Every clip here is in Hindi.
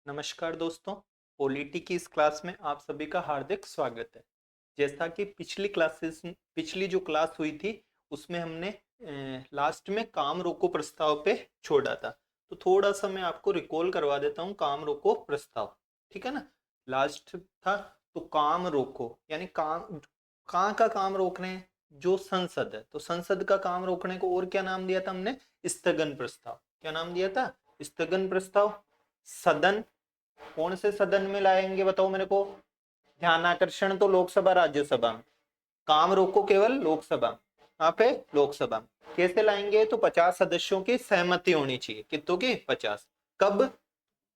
नमस्कार दोस्तों। पॉलिटी की इस क्लास में आप सभी का हार्दिक स्वागत है। जैसा कि पिछली जो क्लास हुई थी उसमें हमने लास्ट में काम रोको प्रस्ताव पे छोड़ा था। तो थोड़ा सा मैं आपको रिकॉल करवा देता हूँ काम रोको प्रस्ताव। ठीक है ना। लास्ट था तो काम रोको यानी काम कहाँ का काम रोक रहे हैं, जो संसद है तो संसद का काम रोकने को और क्या नाम दिया था हमने, स्थगन प्रस्ताव। क्या नाम दिया था, स्थगन प्रस्ताव। सदन, कौन से सदन में लाएंगे बताओ मेरे को। ध्यानाकर्षण तो लोकसभा राज्यसभा में, काम रोको केवल लोकसभा। यहाँ पे लोकसभा में कैसे लाएंगे, तो 50 सदस्यों की सहमति होनी चाहिए। कितनों की, 50। कब,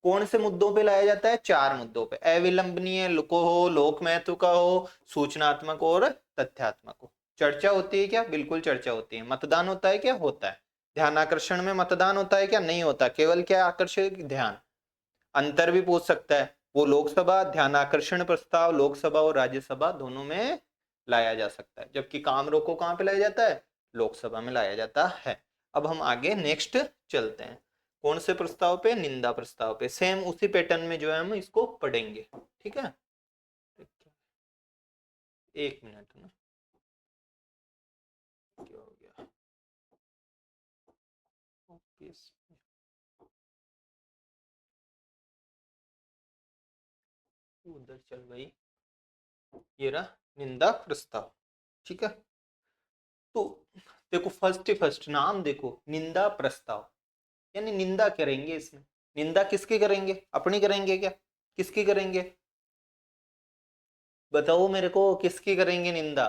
कौन से मुद्दों पे लाया जाता है, 4 मुद्दों पे। अविलंबनीय को हो, लोक महत्व का हो, सूचनात्मक और तथ्यात्मक हो। चर्चा होती है क्या, बिल्कुल चर्चा होती है। मतदान होता है क्या, होता है। ध्यानाकर्षण में मतदान होता है क्या, नहीं होता। केवल क्या आकर्षित, ध्यान। अंतर भी पूछ सकता है, वो लोकसभा ध्यानाकर्षण प्रस्ताव लोकसभा और राज्यसभा दोनों में लाया जा सकता है, जबकि काम रोको कहाँ पे लाया जाता है, लोकसभा में लाया जाता है। अब हम आगे नेक्स्ट चलते हैं। कौन से प्रस्ताव पे, निंदा प्रस्ताव पे। सेम उसी पैटर्न में जो है हम इसको पढ़ेंगे। ठीक है, एक मिनट ना, क्या हो गया। ओके, उधर चल गई। ये रहा निंदा प्रस्ताव। ठीक है, तो देखो फर्स्ट नाम देखो, निंदा प्रस्ताव यानी निंदा करेंगे इसमें। निंदा किसकी करेंगे, अपनी करेंगे क्या, किसकी करेंगे बताओ मेरे को, किसकी करेंगे निंदा।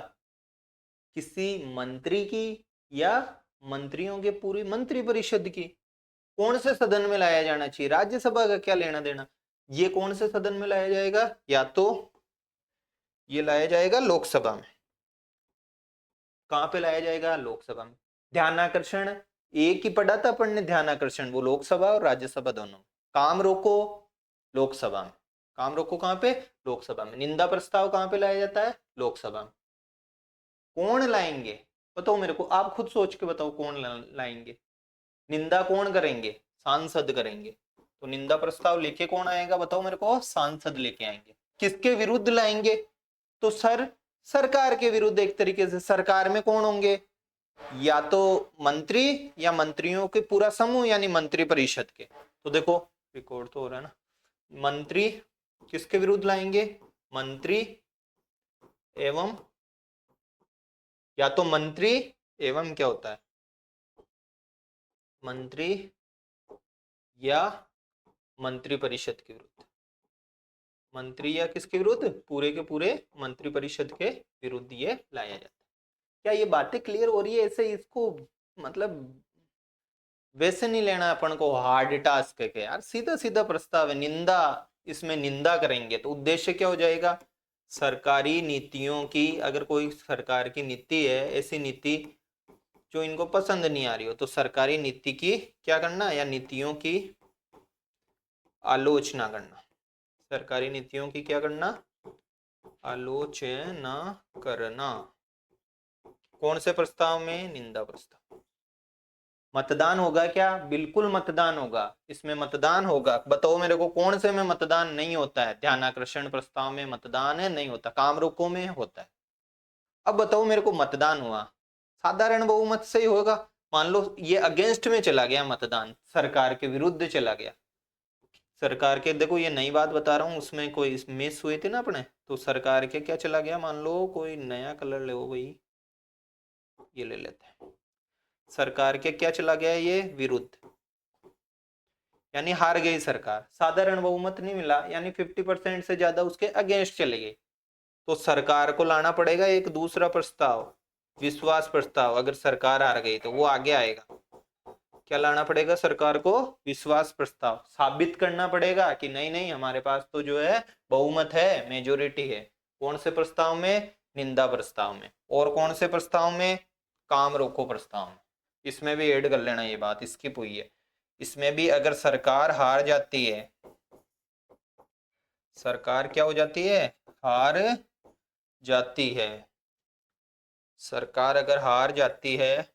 किसी मंत्री की या मंत्रियों के पूरी मंत्री परिषद की। कौन से सदन में लाया जाना चाहिए, राज्यसभा का क्या लेना देना। ये कौन से सदन में लाया जाएगा, या तो ये लाया जाएगा लोकसभा में। कहां पे लाया जाएगा, लोकसभा में। ध्यानाकर्षण एक ही पढ़ा था अपन ने, ध्यानाकर्षण वो लोकसभा और राज्यसभा दोनों। काम रोको लोकसभा में। काम रोको कहां पे, लोकसभा में। निंदा प्रस्ताव कहां पे लाया जाता है, लोकसभा में। कौन लाएंगे बताओ मेरे को, आप खुद सोच के बताओ कौन लाएंगे। निंदा कौन करेंगे, सांसद करेंगे। तो निंदा प्रस्ताव लेके कौन आएगा बताओ मेरे को, सांसद लेके आएंगे। किसके विरुद्ध लाएंगे, तो सरकार के विरुद्ध। एक तरीके से सरकार में कौन होंगे, या तो मंत्री या मंत्रियों के पूरा समूह यानी मंत्री परिषद के। तो देखो रिकॉर्ड तो हो रहा है ना। मंत्री किसके विरुद्ध लाएंगे, मंत्री एवं, या तो मंत्री एवं क्या होता है, मंत्री या मंत्री परिषद के विरुद्ध। मंत्री या किसके विरुद्ध, पूरे के पूरे मंत्री परिषद के विरुद्ध ये लाया जाता है। क्या ये बातें क्लियर हो रही है, ऐसे इसको मतलब वैसे नहीं लेना अपन को हार्ड टास्क है कि यार सीधा सीधा प्रस्ताव है। निंदा, इसमें निंदा करेंगे तो उद्देश्य क्या हो जाएगा, सरकारी नीतियों की, अगर कोई सरकार की नीति है, ऐसी नीति जो इनको पसंद नहीं आ रही हो, तो सरकारी नीति की क्या करना, या नीतियों की आलोचना करना। सरकारी नीतियों की क्या करना, आलोचना करना। कौन से प्रस्ताव में, निंदा प्रस्ताव। मतदान होगा क्या, बिल्कुल मतदान होगा। इसमें मतदान होगा, बताओ मेरे को कौन से में मतदान नहीं होता है। ध्यानाकर्षण प्रस्ताव में मतदान है, नहीं होता। काम रोको में होता है। अब बताओ मेरे को, मतदान हुआ साधारण बहुमत से ही होगा। मान लो ये अगेंस्ट में चला गया मतदान, सरकार के विरुद्ध चला गया। सरकार के, देखो ये नई बात बता रहा हूँ, उसमें कोई मिस हुई थी ना अपने, तो सरकार के क्या चला गया, मान लो कोई नया कलर ले भाई, ये ले लेते हैं। सरकार के क्या चला गया, ये विरुद्ध, यानी हार गई सरकार। साधारण बहुमत नहीं मिला, यानी 50% से ज्यादा उसके अगेंस्ट चले गए। तो सरकार को लाना पड़ेगा एक दूसरा प्रस्ताव, विश्वास प्रस्ताव। अगर सरकार हार गई तो वो आगे आएगा। क्या लाना पड़ेगा सरकार को, विश्वास प्रस्ताव। साबित करना पड़ेगा कि नहीं नहीं हमारे पास तो जो है बहुमत है, मेजोरिटी है। कौन से प्रस्ताव में, निंदा प्रस्ताव में। और कौन से प्रस्ताव में, काम रोको प्रस्ताव में। इसमें भी ऐड कर लेना, ये बात स्किप हुई है। इसमें भी अगर सरकार हार जाती है, सरकार क्या हो जाती है, हार जाती है। सरकार अगर हार जाती है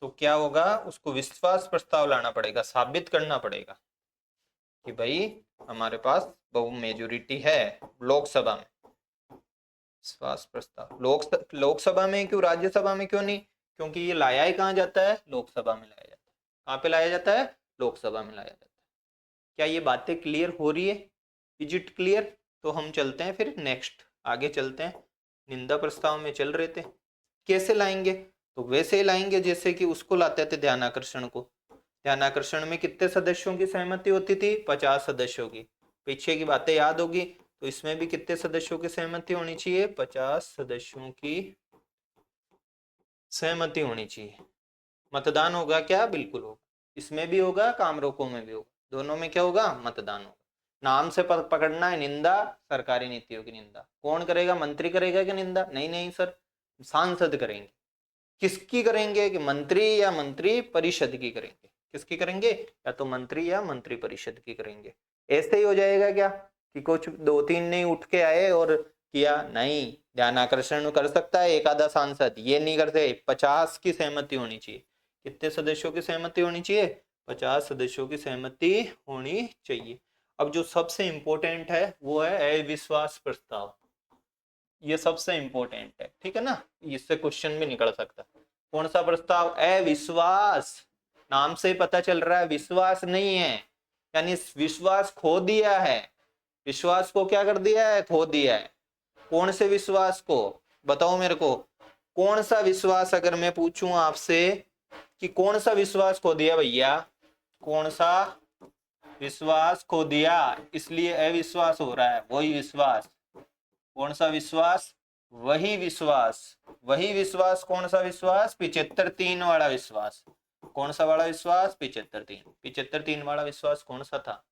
तो क्या होगा, उसको विश्वास प्रस्ताव लाना पड़ेगा, साबित करना पड़ेगा। कि भाई हमारे पास बहु मेजोरिटी है लोकसभा में। विश्वास प्रस्ताव लोकसभा में क्यों, राज्यसभा में क्यों नहीं? क्योंकि ये लाया ही कहाँ जाता है, लोकसभा में लाया जाता है। कहाँ पे लाया जाता है, लोकसभा में लाया जाता है। क्या ये बातें क्लियर हो रही है? Is it clear? तो हम चलते हैं फिर नेक्स्ट, आगे चलते हैं। निंदा प्रस्ताव में चल रहे थे, कैसे लाएंगे? तो वैसे ही लाएंगे जैसे कि उसको लाते थे ध्यानाकर्षण को। ध्यानाकर्षण में कितने सदस्यों की सहमति होती थी, 50 सदस्यों की। पीछे की बातें याद होगी, तो इसमें भी कितने सदस्यों की सहमति होनी चाहिए, 50 सदस्यों की सहमति होनी चाहिए। मतदान होगा क्या, बिल्कुल होगा। इसमें भी होगा, काम रोको में भी होगा, दोनों में क्या होगा, मतदान होगा। नाम से पकड़ना है, निंदा सरकारी नीतियों की निंदा कौन करेगा, मंत्री करेगा कि निंदा? नहीं नहीं सर, सांसद करेंगे। किसकी करेंगे, कि मंत्री या मंत्री परिषद की करेंगे। किसकी करेंगे, या तो मंत्री या मंत्री परिषद की करेंगे। ऐसे ही हो जाएगा क्या, कि कुछ 2-3 नहीं उठ के आए और किया? नहीं, ध्यान आकर्षण कर सकता है एक आधा सांसद, ये नहीं करते। 50 की सहमति होनी चाहिए। कितने सदस्यों की सहमति होनी चाहिए, 50 सदस्यों की सहमति होनी चाहिए। अब जो सबसे इंपॉर्टेंट है वो है अविश्वास प्रस्ताव। ये सबसे इंपॉर्टेंट है, ठीक है ना, इससे क्वेश्चन भी निकल सकता है। कौन सा प्रस्ताव, अविश्वास। नाम से पता चल रहा है विश्वास नहीं है, यानी विश्वास खो दिया है। विश्वास को क्या कर दिया है, खो दिया है। कौन से विश्वास को, बताओ मेरे को, कौन सा विश्वास? अगर मैं पूछूं आपसे कि कौन सा विश्वास खो दिया भैया, कौन सा विश्वास खो दिया, इसलिए अविश्वास हो रहा है, वही विश्वास। कौन सा विश्वास, वही विश्वास। वही विश्वास, कौन सा विश्वास, 75-3 वाला विश्वास। कौन सा वाला विश्वास, 75-3 वाला विश्वास कौन सा था,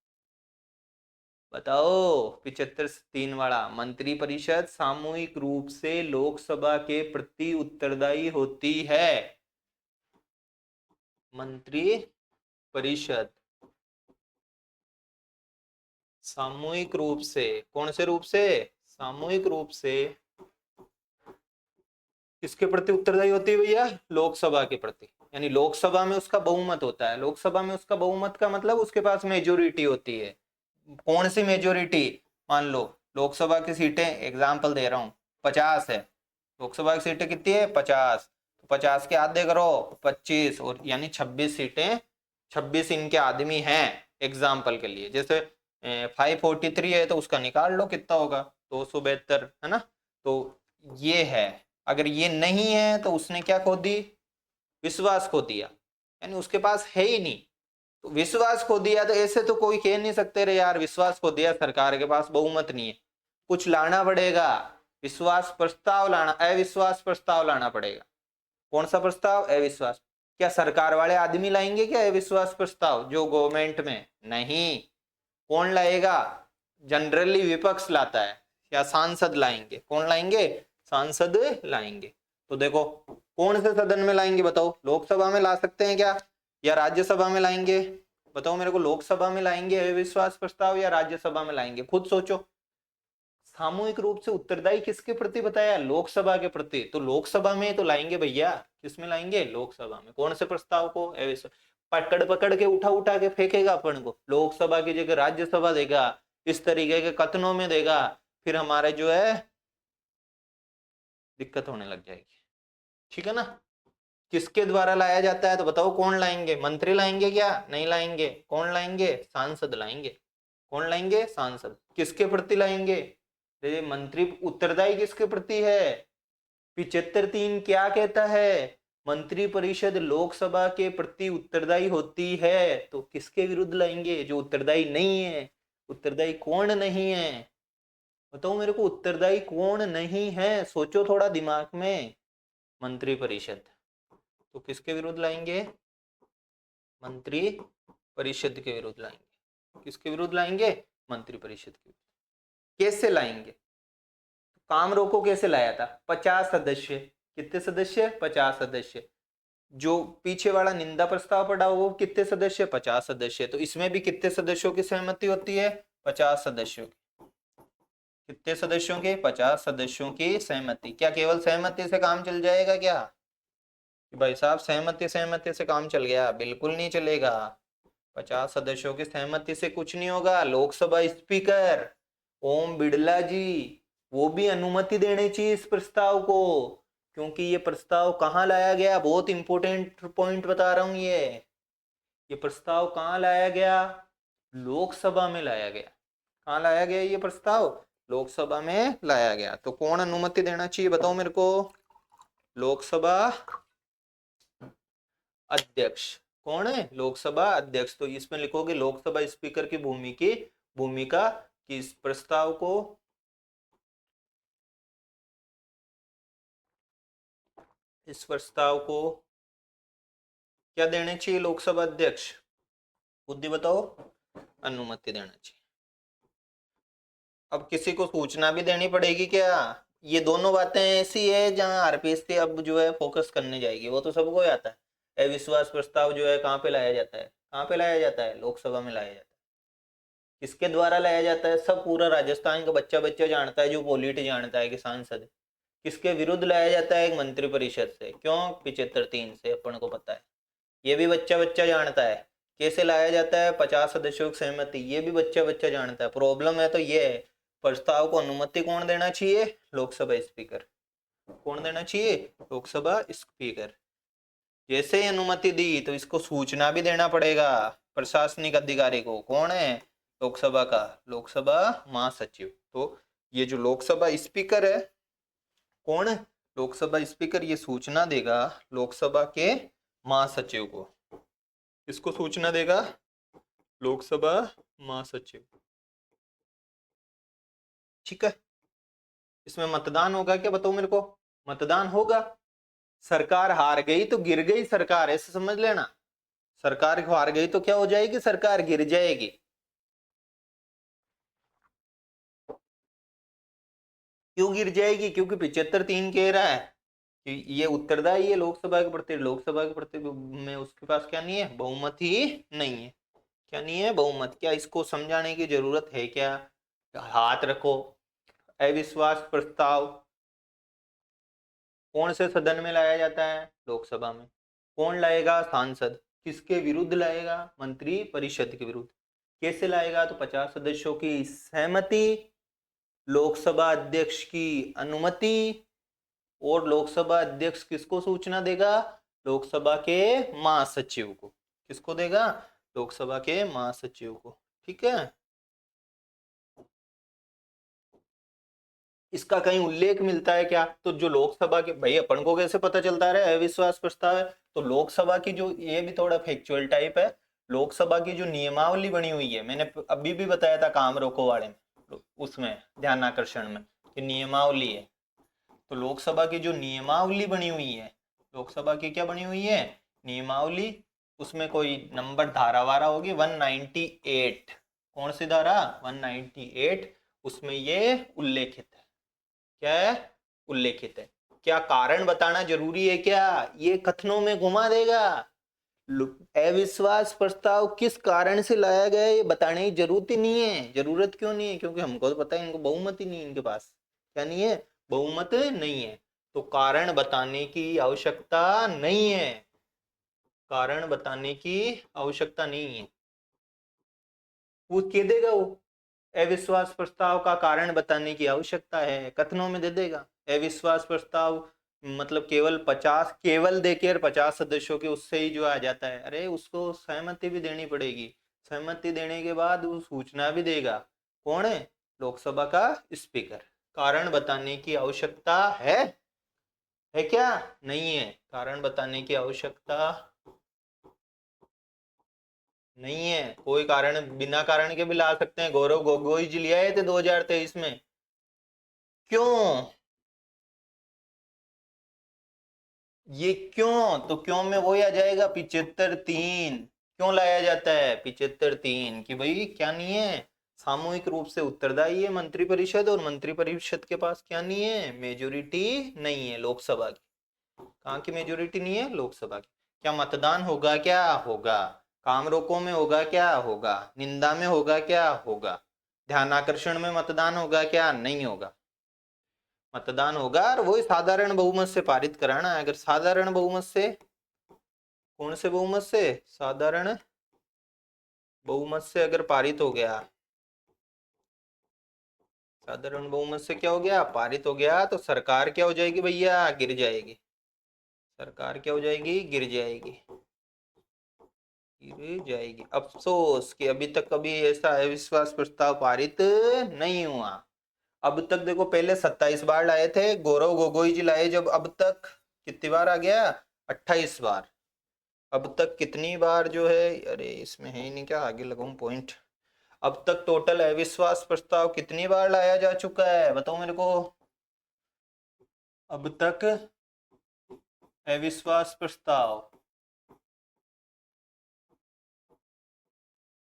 बताओ? 75-3 वाला, मंत्री परिषद सामूहिक रूप से लोकसभा के प्रति उत्तरदायी होती है। मंत्री परिषद सामूहिक रूप से, कौन से रूप से, सामूहिक रूप से किसके प्रति उत्तरदायी होती है भैया, लोकसभा के प्रति। यानी लोकसभा में उसका बहुमत होता है। लोकसभा में उसका बहुमत का मतलब उसके पास मेजोरिटी होती है। कौन सी मेजोरिटी, मान लो लोकसभा की सीटें, एग्जाम्पल दे रहा हूं, 50 है। लोकसभा की सीटें कितनी है, 50। तो 50 के आधे करो, 25, और यानी 26 सीटें, 26 इनके आदमी हैं। एग्जाम्पल के लिए, जैसे 543 है तो उसका निकाल लो कितना होगा, 272, है ना। तो ये है। अगर ये नहीं है तो उसने क्या खो दी, विश्वास खो दिया, यानी उसके पास है ही नहीं। तो विश्वास खो दिया, तो ऐसे तो कोई कह नहीं सकते रे यार विश्वास खो दिया, सरकार के पास बहुमत नहीं है, कुछ लाना पड़ेगा। विश्वास प्रस्ताव लाना, अविश्वास प्रस्ताव लाना पड़ेगा। कौन सा प्रस्ताव, अविश्वास। क्या सरकार वाले आदमी लाएंगे क्या अविश्वास प्रस्ताव, जो गवर्नमेंट में? नहीं। कौन लाएगा, जनरली विपक्ष लाता है, या सांसद लाएंगे। कौन लाएंगे, सांसद लाएंगे। तो देखो कौन से सदन में लाएंगे बताओ, लोकसभा में ला सकते हैं क्या, या राज्यसभा में लाएंगे? बताओ मेरे को, लोकसभा में लाएंगे अविश्वास प्रस्ताव या राज्यसभा में लाएंगे, खुद सोचो। सामूहिक रूप से उत्तरदायी किसके प्रति बताया, लोकसभा के प्रति। तो लोकसभा में तो लाएंगे भैया, किसमें लाएंगे, लोकसभा में। कौन से प्रस्ताव को, अविश्वास। पकड़ पकड़ के उठा उठा के फेंकेगा अपन को, लोकसभा की जगह राज्यसभा देगा, इस तरीके के कथनों में देगा, फिर हमारे जो है दिक्कत होने लग जाएगी, ठीक है ना। किसके द्वारा लाया जाता है, तो बताओ कौन लाएंगे, मंत्री लाएंगे क्या, नहीं लाएंगे। कौन लाएंगे, सांसद लाएंगे। कौन लाएंगे, सांसद। किसके प्रति लाएंगे, मंत्री उत्तरदायी किसके प्रति है, 75-3 क्या कहता है, मंत्री परिषद लोकसभा के प्रति उत्तरदायी होती है। तो किसके विरुद्ध लाएंगे, जो उत्तरदायी नहीं है। उत्तरदायी कौन नहीं है, बताओ मेरे को, उत्तरदायी कौन नहीं है, सोचो थोड़ा दिमाग में। मंत्री परिषद। तो किसके विरुद्ध लाएंगे, मंत्री परिषद के विरुद्ध लाएंगे। किसके विरुद्ध लाएंगे, मंत्री परिषद के विरुद्ध। कैसे लाएंगे, काम रोको कैसे लाया था, 50 सदस्य। कितने सदस्य, 50 सदस्य। जो पीछे वाला निंदा प्रस्ताव पड़ा वो कितने सदस्य, 50 सदस्य। तो इसमें भी कितने सदस्यों की सहमति होती है, 50 सदस्यों की। कितने सदस्यों के, 50 सदस्यों की सहमति। क्या केवल सहमति से काम चल जाएगा क्या, भाई साहब सहमति सहमति से काम चल गया, बिल्कुल नहीं चलेगा। 50 सदस्यों की सहमति से कुछ नहीं होगा। लोकसभा स्पीकर ओम बिड़ला जी, वो भी अनुमति देनी चाहिए इस प्रस्ताव को, क्योंकि ये प्रस्ताव कहाँ लाया गया, बहुत इंपॉर्टेंट पॉइंट बता रहा हूं। ये प्रस्ताव कहाँ लाया गया, लोकसभा में लाया गया। कहाँ लाया गया ये प्रस्ताव, लोकसभा में लाया गया। तो कौन अनुमति देना चाहिए बताओ मेरे को, लोकसभा अध्यक्ष। कौन है, लोकसभा अध्यक्ष। तो इसमें लिखोगे लोकसभा स्पीकर की भूमिका कि इस प्रस्ताव को क्या देने चाहिए लोकसभा अध्यक्ष, बुद्धि बताओ, अनुमति देना चाहिए। अब किसी को सूचना भी देनी पड़ेगी क्या, ये दोनों बातें ऐसी है जहां आरपीएससी अब जो है फोकस करने जाएगी। वो तो सबको आता है, अविश्वास प्रस्ताव जो है कहाँ पे लाया जाता है, कहाँ पे लाया जाता है, लोकसभा में लाया जाता है। किसके द्वारा लाया जाता है, सब पूरा राजस्थान का बच्चा बच्चा जानता है, जो पॉलिटी जानता है कि सांसद। किसके विरुद्ध लाया जाता है, एक मंत्री परिषद से। क्यों, 75-3 से, अपन को पता है। ये भी बच्चा बच्चा जानता है। कैसे लाया जाता है, 50 सदस्यों की सहमति, ये भी बच्चा बच्चा जानता है। प्रॉब्लम है तो ये है, प्रस्ताव को अनुमति कौन देना चाहिए, लोकसभा स्पीकर। कौन देना चाहिए, लोकसभा स्पीकर। जैसे ही अनुमति दी तो इसको सूचना भी देना पड़ेगा प्रशासनिक अधिकारी को। कौन है, लोकसभा का, लोकसभा महासचिव। तो ये जो लोकसभा स्पीकर है, कौन है, लोकसभा स्पीकर, ये सूचना देगा लोकसभा के महासचिव को। किसको सूचना देगा, लोकसभा महासचिव। ठीक है। इसमें मतदान होगा क्या बताओ मेरे को, मतदान होगा। सरकार हार गई तो गिर गई सरकार, ऐसे समझ लेना। सरकार हार गई तो क्या हो जाएगी, सरकार गिर जाएगी। क्यों गिर जाएगी, क्योंकि 75-3 कह रहा है कि ये उत्तरदायी है लोकसभा के प्रति। लोकसभा के प्रति में उसके पास क्या नहीं है, बहुमत ही नहीं है। क्या नहीं है, बहुमत। क्या इसको समझाने की जरूरत है क्या, हाथ रखो। अविश्वास प्रस्ताव कौन से सदन में लाया जाता है, लोकसभा में। कौन लाएगा, सांसद। किसके विरुद्ध लाएगा, मंत्री परिषद के विरुद्ध। कैसे लाएगा, तो 50 सदस्यों की सहमति, लोकसभा अध्यक्ष की अनुमति, और लोकसभा अध्यक्ष किसको सूचना देगा, लोकसभा के महासचिव को। किसको देगा, लोकसभा के महासचिव को। ठीक है। इसका कहीं उल्लेख मिलता है क्या, तो जो लोकसभा के, भाई अपन को कैसे पता चलता है अविश्वास प्रस्ताव है, तो लोकसभा की जो, ये भी थोड़ा फैक्चुअल टाइप है, लोकसभा की जो नियमावली बनी हुई है, मैंने अभी भी बताया था काम रोको वाले में, उसमें ध्यान आकर्षण में, कि नियमावली है। तो लोकसभा की जो नियमावली बनी हुई है, लोकसभा की क्या बनी हुई है, नियमावली, उसमें कोई नंबर धारा वारा होगी 198। कौन सी धारा, 198, उसमें ये उल्लेखित है। क्या है, उल्लेखित है। क्या कारण बताना जरूरी है क्या, ये कथनों में घुमा देगा। अविश्वास प्रस्ताव किस कारण से लाया गया ये बताने की जरूरत ही नहीं है। जरूरत क्यों नहीं है, क्योंकि हमको तो पता है इनको बहुमत ही नहीं है, इनके पास क्या नहीं है, बहुमत नहीं है। तो कारण बताने की आवश्यकता नहीं है, कारण बताने की आवश्यकता नहीं है। वो कह देगा, वो अविश्वास प्रस्ताव का कारण बताने की आवश्यकता है, कथनों में दे देगा। अविश्वास प्रस्ताव मतलब केवल देकर 50 सदस्यों के उससे ही जो आ जाता है, अरे उसको सहमति भी देनी पड़ेगी। सहमति देने के बाद वो सूचना भी देगा। कौन है, लोकसभा का स्पीकर। कारण बताने की आवश्यकता है क्या, नहीं है। कारण बताने की आवश्यकता नहीं है। कोई कारण, बिना कारण के भी ला सकते हैं। गौरव गोगोई जी ले आए थे 2023 में। क्यों, ये क्यों, तो क्यों में वही आ जाएगा 75-3। क्यों लाया जाता है 75-3, कि भाई क्या नहीं है, सामूहिक रूप से उत्तरदायी है मंत्री परिषद, और मंत्री परिषद के पास क्या नहीं है, मेजोरिटी नहीं है लोकसभा की। कहाँ की मेजोरिटी नहीं है, लोकसभा की। क्या मतदान होगा, क्या होगा। काम रोको में होगा, क्या होगा। निंदा में होगा, क्या होगा। ध्यान आकर्षण में मतदान होगा, क्या नहीं होगा। मतदान होगा, और वही साधारण बहुमत से पारित कराना है। अगर साधारण बहुमत से, कौन से बहुमत से, साधारण बहुमत से अगर पारित हो गया, साधारण बहुमत से क्या हो गया, पारित हो गया, तो सरकार क्या हो जाएगी भैया, गिर जाएगी। सरकार क्या हो जाएगी, गिर जाएगी, गिर जाएगी। अफसोस कि अभी तक कभी ऐसा अविश्वास प्रस्ताव पारित नहीं हुआ। अब तक देखो, पहले 27 बार लाए थे, गौरव गोगोई जी लाए जब, अब तक कितनी बार आ गया, 28 बार। अब तक कितनी बार जो है, अरे इसमें है ही नहीं क्या, आगे लगाऊं पॉइंट। अब तक टोटल अविश्वास प्रस्ताव कितनी बार लाया जा चुका है, बताओ मेरे को। अब तक अविश्वास प्रस्ताव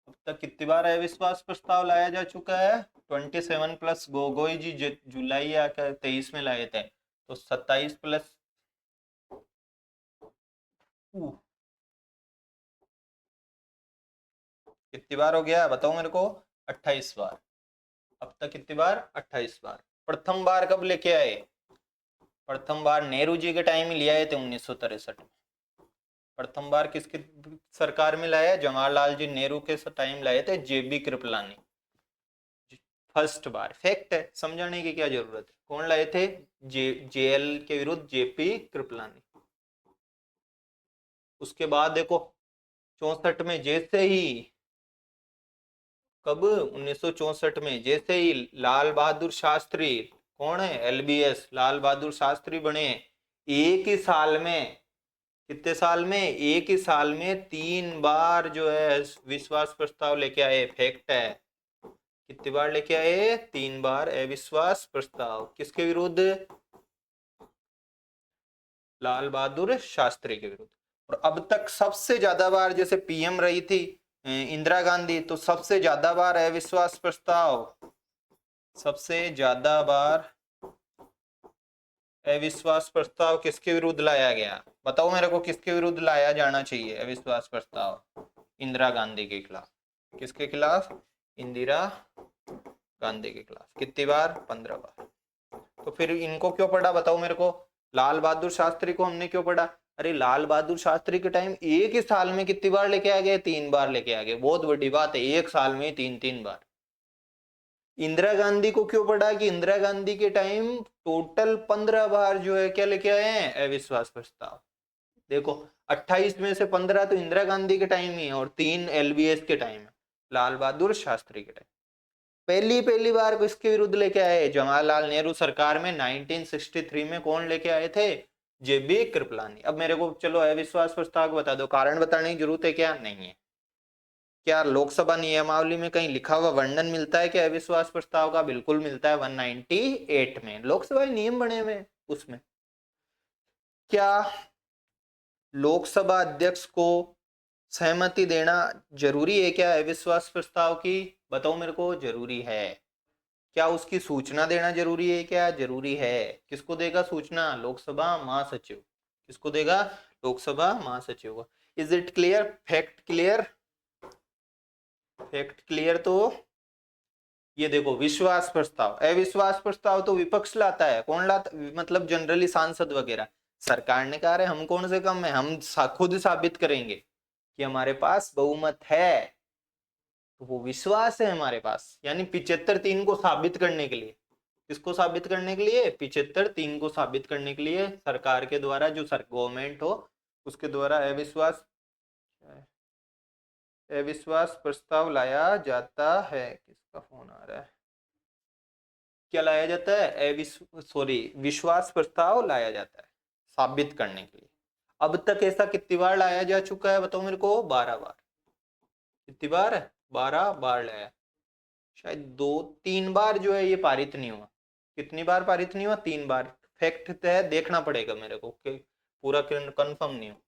अब तक कितनी बार अविश्वास प्रस्ताव लाया जा चुका है, 27 प्लस गोगोई जी जुलाई या 23 में लाए थे, तो 27 प्लस कितनी बार हो गया बताओ मेरे को, 28 बार। अब तक कितनी बार, 28 बार। प्रथम बार कब लेके आए, प्रथम बार नेहरू जी के टाइम में ले आए थे 1963 में। प्रथम बार किसके सरकार में लाया, जवाहरलाल जी नेहरू के टाइम लाए थे, जेबी कृपलानी। फर्स्ट बार, फैक्ट है, समझाने की क्या जरूरत है। कौन लाए थे, जेएल के विरुद्ध जेपी कृपलानी। उसके बाद देखो 64 में जैसे ही, कब, 1964 में जैसे ही लाल बहादुर शास्त्री, कौन है, एलबीएस लाल बहादुर शास्त्री बने, एक ही साल में, कितने साल में, एक ही साल में 3 बार जो है विश्वास प्रस्ताव लेके आए, फैक्ट है। कितनी बार लेके आए, 3 बार अविश्वास प्रस्ताव, किसके विरुद्ध, लाल बहादुर शास्त्री के विरुद्ध। और अब तक सबसे ज्यादा बार, जैसे पीएम रही थी इंदिरा गांधी, तो सबसे ज्यादा बार अविश्वास प्रस्ताव, सबसे ज्यादा बार अविश्वास प्रस्ताव किसके विरुद्ध लाया गया, बताओ मेरे को, किसके विरुद्ध लाया जाना चाहिए अविश्वास प्रस्ताव, इंदिरा गांधी के खिलाफ। किसके खिलाफ, इंदिरा गांधी के खिलाफ। कितनी बार, 15 बार। तो फिर इनको क्यों पढ़ा बताओ मेरे को, लाल बहादुर शास्त्री को हमने क्यों पढ़ा, अरे लाल बहादुर शास्त्री के टाइम एक ही साल में कितनी बार लेके आ गए, 3 बार लेके आ गए, बहुत बड़ी बात है, एक साल में 3 बार। इंदिरा गांधी को क्यों पढ़ा, कि इंदिरा गांधी के टाइम टोटल 15 बार जो है क्या लेके आए हैं, अविश्वास प्रस्ताव। देखो 28 में से 15 तो इंदिरा गांधी के टाइम ही है, और 3 एलबीएस के टाइम है, लाल बहादुर शास्त्री के टाइम। पहली पहली बार किसके विरुद्ध लेके आए, जवाहरलाल नेहरू सरकार में 1963 में कौन लेके आए थे, जेबी कृपलानी। अब मेरे को चलो अविश्वास प्रस्ताव बता दो, कारण बताने की जरूरत है क्या, नहीं है। क्या लोकसभा नियमावली में कहीं लिखा हुआ वर्णन मिलता है कि अविश्वास प्रस्ताव का, बिल्कुल मिलता है, 198 में लोकसभा नियम बने हुए उसमें। क्या लोकसभा अध्यक्ष को सहमति देना जरूरी है क्या अविश्वास प्रस्ताव की, बताओ मेरे को, जरूरी है। क्या उसकी सूचना देना जरूरी है क्या, जरूरी है। किसको देगा सूचना, लोकसभा महासचिव। किसको देगा, लोकसभा महासचिव को। Is it clear, fact clear, fact clear. तो ये देखो विश्वास प्रस्ताव, अविश्वास प्रस्ताव तो विपक्ष लाता है, कौन लाता, मतलब जनरली सांसद वगैरह। सरकार ने कहा, हम कौन से कम है, हम खुद साबित करेंगे कि हमारे पास बहुमत है, तो वो विश्वास है हमारे पास, यानी 75-3 को साबित करने के लिए। किसको साबित करने के लिए, 75-3 को साबित करने के लिए सरकार के द्वारा, जो गवर्नमेंट हो उसके द्वारा अविश्वास, अविश्वास प्रस्ताव लाया जाता है। किसका फोन आ रहा है, क्या लाया जाता है, विश्वास प्रस्ताव लाया जाता है साबित करने के लिए। अब तक ऐसा कितनी बार लाया जा चुका है बताओ मेरे को, 12 बार। कितनी बार, 12 बार लाया। शायद 2-3 बार जो है ये पारित नहीं हुआ। कितनी बार पारित नहीं हुआ, 3 बार। फैक्ट है, देखना पड़ेगा मेरे को कि पूरा कंफर्म नहीं हो।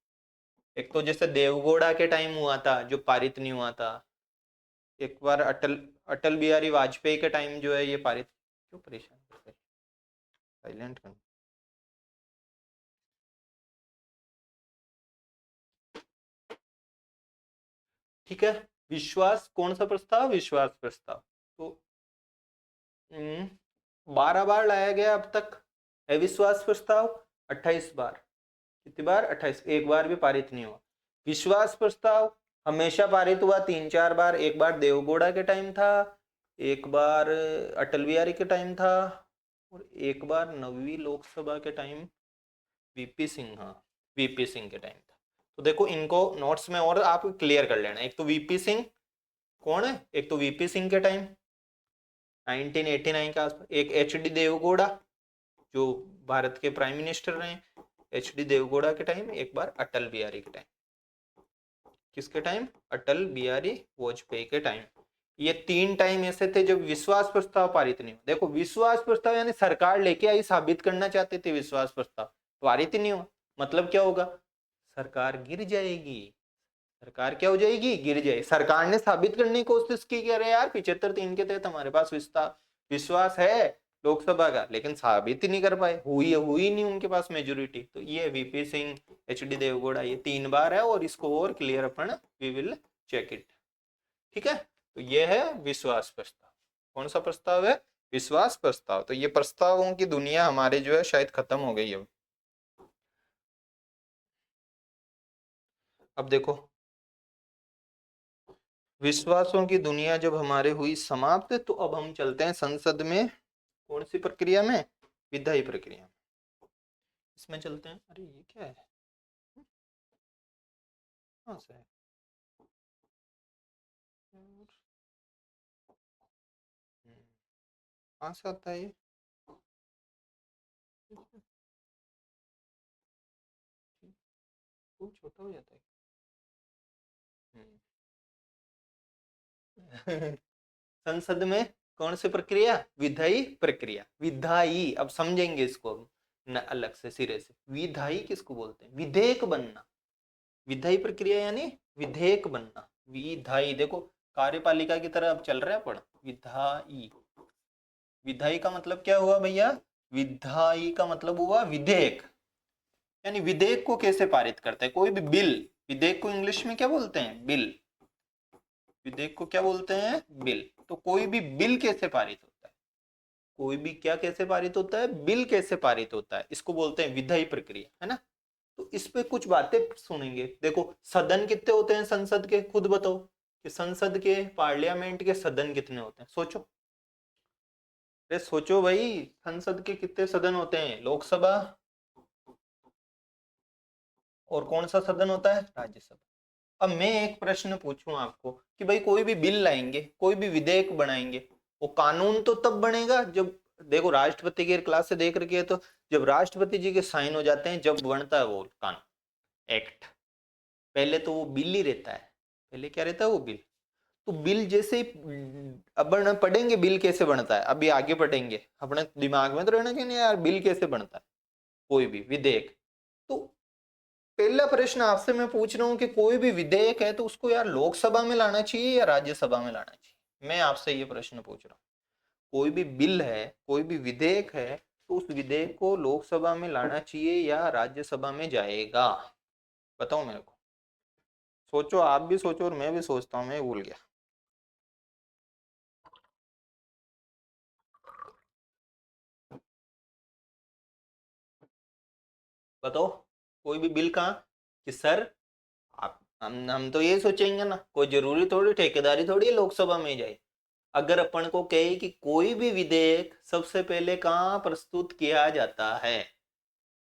एक तो जैसे देवगौड़ा के टाइम हुआ था जो पारित नहीं हुआ था, एक बार अटल अटल बिहारी वाजपेयी के टाइम जो है ये पारित, क्यों परेशान करते हैं? साइलेंट कर। ठीक है, विश्वास कौन सा प्रस्ताव, विश्वास प्रस्ताव तो 12 बार लाया गया अब तक। अविश्वास प्रस्ताव 28 बार। कितनी बार, 28, एक बार भी पारित नहीं हुआ। विश्वास प्रस्ताव हमेशा पारित हुआ 3-4 बार। एक बार देवगौड़ा के टाइम था, एक बार अटल बिहारी के टाइम था, और एक बार 9वीं लोकसभा के टाइम वीपी सिंह, हाँ वीपी सिंह के टाइम था। तो देखो इनको नोट्स में और आप क्लियर कर लेना। एक तो वीपी सिंह कौन है, एक तो वीपी सिंह के टाइम 1989 के आसपास, एक एच डी देवगौड़ा जो भारत के प्राइम मिनिस्टर रहे, एच डी देवगौड़ा के टाइम, एक बार अटल बिहारी के टाइम। किसके टाइम, अटल बिहारी वाजपेयी के टाइम। ये 3 टाइम ऐसे थे जब विश्वास प्रस्ताव पारित नहीं हुआ। देखो विश्वास प्रस्ताव यानी सरकार लेके आई, साबित करना चाहते थे विश्वास प्रस्ताव, पारित ही नहीं हुआ। मतलब क्या होगा, सरकार गिर जाएगी। सरकार क्या हो जाएगी, गिर जाएगी। सरकार ने साबित करने की कोशिश की कि अरे यार 75-3 के तहत हमारे पास विश्वास है लोकसभा का, लेकिन साबित ही नहीं कर पाए, हुई नहीं उनके पास मेजोरिटी। तो ये VP Singh, H D Deve Gowda, ये 3 बार है, और इसको और क्लियर अपन वी विल चेक इट। ठीक है, तो ये है विश्वास प्रस्ताव। कौन सा प्रस्ताव है, विश्वास प्रस्ताव। तो ये प्रस्तावों की दुनिया हमारे जो है शायद खत्म हो गई है। अब देखो विश्वासों की दुनिया जब हमारे हुई समाप्त, तो अब हम चलते हैं संसद में। कौन सी प्रक्रिया में, विधायी प्रक्रिया में। इसमें चलते हैं। अरे ये क्या है, कहाँ से है? कहाँ से आता है ये, खूब छोटा हो जाता है। संसद में कौन सी प्रक्रिया, विधायी प्रक्रिया। विधायी, अब समझेंगे इसको हम न अलग से सिरे से। विधायी किसको बोलते हैं, विधेयक बनना। विधायी प्रक्रिया यानी विधेयक बनना। विधायी देखो कार्यपालिका की तरह अब चल रहा है पढ़। विधायी, विधायी का मतलब क्या हुआ भैया, विधायी का मतलब हुआ विधेयक, यानी विधेयक को कैसे पारित करते हैं, कोई भी बिल। विधेयक को इंग्लिश में क्या बोलते हैं, बिल। विधेयक को क्या बोलते हैं, बिल। तो कोई भी बिल कैसे पारित होता है, कोई भी क्या कैसे पारित होता है, बिल कैसे पारित होता है, इसको बोलते हैं विधायी प्रक्रिया, है ना। तो इस पे कुछ बातें सुनेंगे। देखो सदन कितने होते हैं संसद के, खुद बताओ कि संसद के, पार्लियामेंट के सदन कितने होते हैं, सोचो। अरे सोचो भाई, संसद के कितने सदन होते हैं, लोकसभा, और कौन सा सदन होता है, राज्यसभा। अब मैं एक प्रश्न पूछूं आपको कि भाई कोई भी बिल लाएंगे, कोई भी विधेयक बनाएंगे, वो कानून तो तब बनेगा जब, देखो राष्ट्रपति की क्लास से देख रखी है, तो जब राष्ट्रपति जी के साइन हो जाते हैं जब बनता है वो कानून, एक्ट। पहले तो वो बिल ही रहता है, पहले क्या रहता है, वो बिल। तो बिल जैसे ही अपन पढ़ेंगे बिल कैसे बनता है, अभी आगे पढ़ेंगे, अपने दिमाग में तो रहना चाहिए यार बिल कैसे बनता है, कोई भी विधेयक। तो पहला प्रश्न आपसे मैं पूछ रहा हूं कि कोई भी विधेयक है तो उसको यार लोकसभा में लाना चाहिए या राज्यसभा में लाना चाहिए, मैं आपसे ये प्रश्न पूछ रहा हूँ। कोई भी बिल है, कोई भी विधेयक है, तो उस विधेयक को लोकसभा में लाना चाहिए या राज्यसभा में जाएगा, बताओ मेरे को। सोचो, आप भी सोचो और मैं भी सोचता हूँ, मैं भूल गया। बताओ, कोई भी बिल कहाँ, कि सर आप, हम तो ये सोचेंगे ना, कोई जरूरी थोड़ी, ठेकेदारी थोड़ी है लोकसभा में जाए। अगर अपन को कहे कि कोई भी विधेयक सबसे पहले कहाँ प्रस्तुत किया जाता है,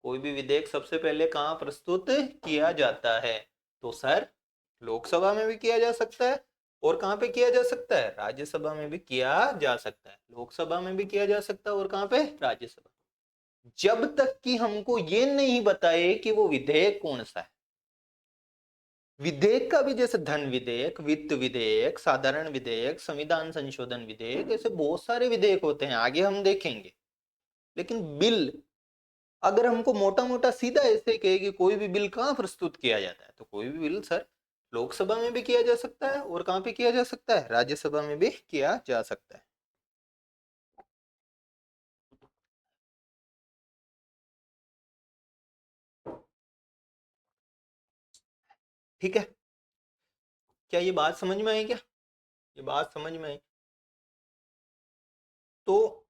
कोई भी विधेयक सबसे पहले कहाँ प्रस्तुत किया जाता है, तो सर लोकसभा में भी किया जा सकता है, और कहाँ पे किया जा सकता है, राज्यसभा में भी किया जा सकता है। लोकसभा में भी किया जा सकता है, और कहाँ पे, राज्यसभा। जब तक कि हमको ये नहीं बताए कि वो विधेयक कौन सा है। विधेयक का भी जैसे धन विधेयक, वित्त विधेयक, साधारण विधेयक, संविधान संशोधन विधेयक, ऐसे बहुत सारे विधेयक होते हैं, आगे हम देखेंगे। लेकिन बिल, अगर हमको मोटा मोटा सीधा ऐसे कहे कि कोई भी बिल कहाँ प्रस्तुत किया जाता है, तो कोई भी बिल सर लोकसभा में भी किया जा सकता है, और कहाँ पे किया जा सकता है, राज्यसभा में भी किया जा सकता है। ठीक है, क्या ये बात समझ में आई क्या, ये बात समझ में आई। तो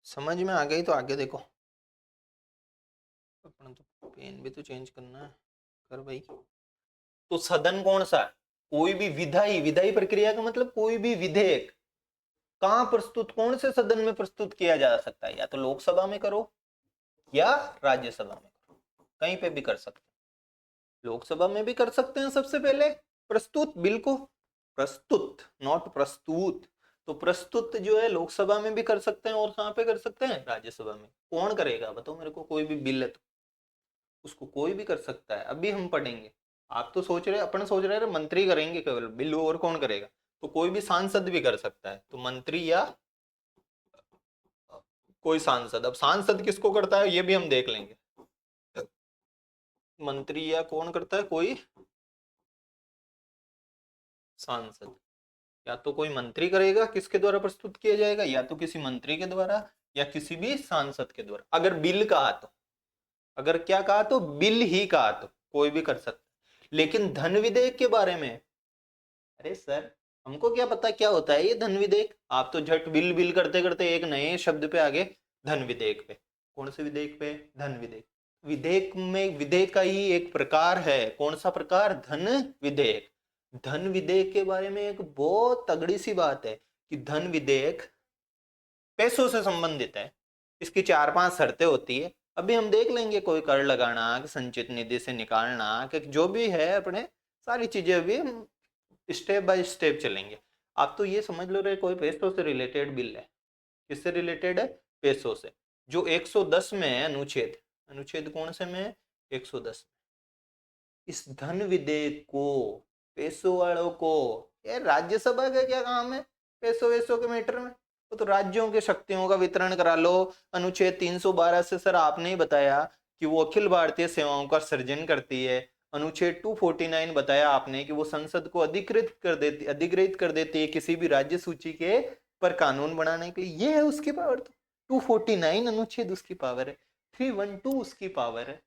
समझ में आ गई, तो आगे देखो। अपन तो पेन भी तो चेंज करना है, कर भाई। तो सदन कौन सा? कोई भी विधायी, विधायी प्रक्रिया का मतलब कोई भी विधेयक कहां प्रस्तुत, कौन से सदन में प्रस्तुत किया जा सकता है? या तो लोकसभा में करो या राज्यसभा में करो, कहीं पे भी कर सकते हैं। लोकसभा में भी कर सकते हैं सबसे पहले प्रस्तुत बिल को, प्रस्तुत नॉट प्रस्तुत, तो प्रस्तुत जो है लोकसभा में भी कर सकते हैं, और कहां पे कर सकते हैं? राज्यसभा में। कौन करेगा बताओ मेरे को? कोई भी बिल है तो उसको कोई भी कर सकता है। अभी हम पढ़ेंगे। आप तो सोच रहे, अपन सोच रहे हैं मंत्री करेंगे केवल बिल, और कौन करेगा? तो कोई भी सांसद भी कर सकता है, तो मंत्री या कोई सांसद। अब सांसद किसको करता है ये भी हम देख लेंगे। मंत्री या कौन करता है? कोई सांसद। या तो कोई मंत्री करेगा, किसके द्वारा प्रस्तुत किया जाएगा? या तो किसी मंत्री के द्वारा या किसी भी सांसद के द्वारा। अगर बिल कहा तो, अगर क्या कहा तो बिल ही कहा तो कोई भी कर सकता है। लेकिन धन विधेयक के बारे में, अरे सर हमको क्या पता क्या होता है ये धन विधेयक? आप तो झट बिल बिल करते करते एक नए शब्द पे आगे, धन विधेयक पे। कौन से विधेयक पे? धन विधेयक। विधेयक में विधेयक का ही एक प्रकार है, कौन सा प्रकार? धन विधेयक। धन विधेयक के बारे में एक बहुत तगड़ी सी बात है कि धन विधेयक पैसों से संबंधित है। इसकी 4-5 शर्तें होती है, अभी हम देख लेंगे। कोई कर लगाना, कि संचित निधि से निकालना, कि जो भी है अपने सारी चीजें अभी हम स्टेप बाय स्टेप चलेंगे। आप तो ये समझ लो रहे कोई पैसों से रिलेटेड बिल है। किससे रिलेटेड है? पैसों से। जो 110 में है अनुच्छेद, अनुच्छेद कौन से में है? 110। इस धन विधेयक को, पैसों वालों को, यार राज्यसभा का क्या काम है पैसों वैसों के मैटर में? वो तो राज्यों के शक्तियों का वितरण करा लो। अनुच्छेद 312 से सर आपने ही बताया कि वो अखिल भारतीय सेवाओं का सृजन करती है। अनुच्छेद 249 बताया आपने कि वो संसद को अधिकृत कर देती है किसी भी राज्य सूची के पर कानून बनाने के लिए। ये है उसकी पावर। तो 249 अनुच्छेद उसकी पावर है, 312 उसकी पावर है।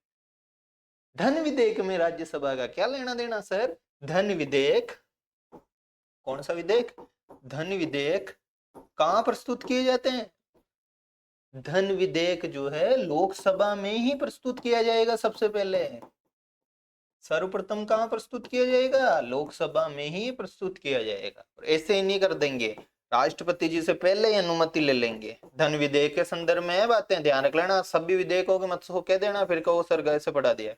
धन विधेयक में राज्यसभा का क्या लेना देना सर? धन विधेयक, कौन सा विधेयक? धन विधेयक कहां प्रस्तुत किए जाते हैं? धन विधेयक जो है लोकसभा में ही प्रस्तुत किया जाएगा सबसे पहले। सर्वप्रथम कहां प्रस्तुत किया जाएगा? लोकसभा में ही प्रस्तुत किया जाएगा। ऐसे ही नहीं कर देंगे, राष्ट्रपति जी से पहले ही अनुमति ले लेंगे। धन विधेयक के संदर्भ में है बातें, ध्यान रख लेना। सभी विधेयकों के मत कह देना फिर कहो सर गए से पढ़ा दिया।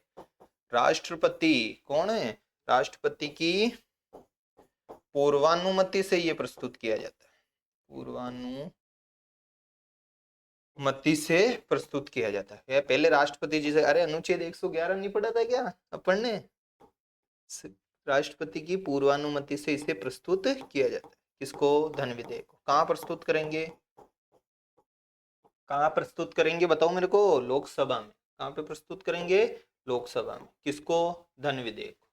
राष्ट्रपति कौन है? राष्ट्रपति की पूर्वानुमति से ये प्रस्तुत किया जाता है। पूर्वानुमति से प्रस्तुत किया जाता है। पहले राष्ट्रपति जी से, अरे अनुच्छेद 111 नहीं पढ़ा था क्या अपन ने? राष्ट्रपति की पूर्वानुमति से इसे प्रस्तुत किया जाता है। किसको? धन विधेयक को। कहां प्रस्तुत करेंगे? कहां प्रस्तुत करेंगे बताओ मेरे को? लोकसभा में। कहां पे प्रस्तुत करेंगे? लोकसभा में। किसको? धन विधेयक को।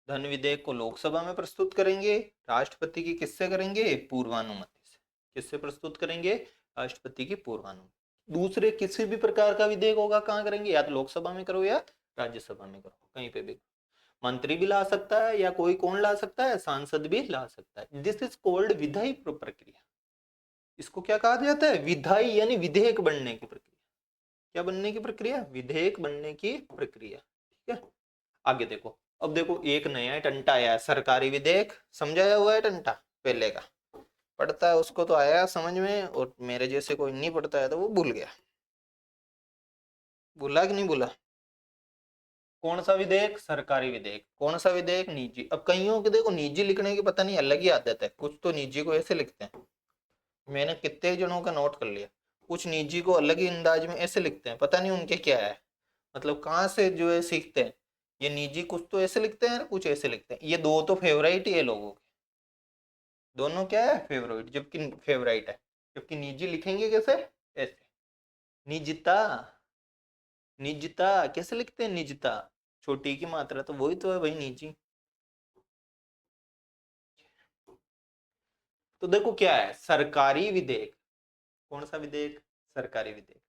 धन विधेयक को लोकसभा में प्रस्तुत करेंगे। राष्ट्रपति की किससे करेंगे? पूर्वानुमति से। किससे प्रस्तुत करेंगे? राष्ट्रपति की पूर्वानुमति। दूसरे किसी भी प्रकार का विधेयक होगा कहां करेंगे? या तो लोकसभा में करो या राज्यसभा में करो, कहीं पे भी। मंत्री भी ला सकता है या कोई कौन ला सकता है? सांसद भी ला सकता है। दिस इज कॉल्ड विधायी प्रक्रिया। इसको क्या कहा जाता है? विधायी यानी विधेयक बनने की प्रक्रिया। क्या बनने की प्रक्रिया? विधेयक बनने की प्रक्रिया। ठीक है, आगे देखो। अब देखो एक नया टंटा आया है, सरकारी विधेयक। समझाया हुआ है टंटा पहले का, पढ़ता है उसको तो आया समझ में, और मेरे जैसे कोई नहीं पढ़ता है तो वो भूल गया। भूला कि नहीं भूला? कौन सा विधेयक? सरकारी विधेयक। कौन सा विधेयक? निजी। अब कईयों के देखो निजी लिखने की पता नहीं अलग ही आदत है। कुछ तो निजी को ऐसे लिखते हैं, मैंने कितने जनों का नोट कर लिया। कुछ निजी को अलग ही अंदाज में ऐसे लिखते हैं, पता नहीं उनके क्या है, मतलब कहाँ से जो है सीखते हैं। ये निजी कुछ तो ऐसे लिखते हैं, कुछ ऐसे लिखते हैं। ये दो तो फेवरेट ही है लोगों के। दोनों क्या है? फेवरेट। जबकि फेवरेट है, जबकि निजी लिखेंगे कैसे? ऐसे। निजता, निजता कैसे लिखते हैं? निजता, छोटी की मात्रा, तो वही तो है भाई निजी। तो देखो क्या है, सरकारी विधेयक। कौन सा विधेयक? सरकारी विधेयक।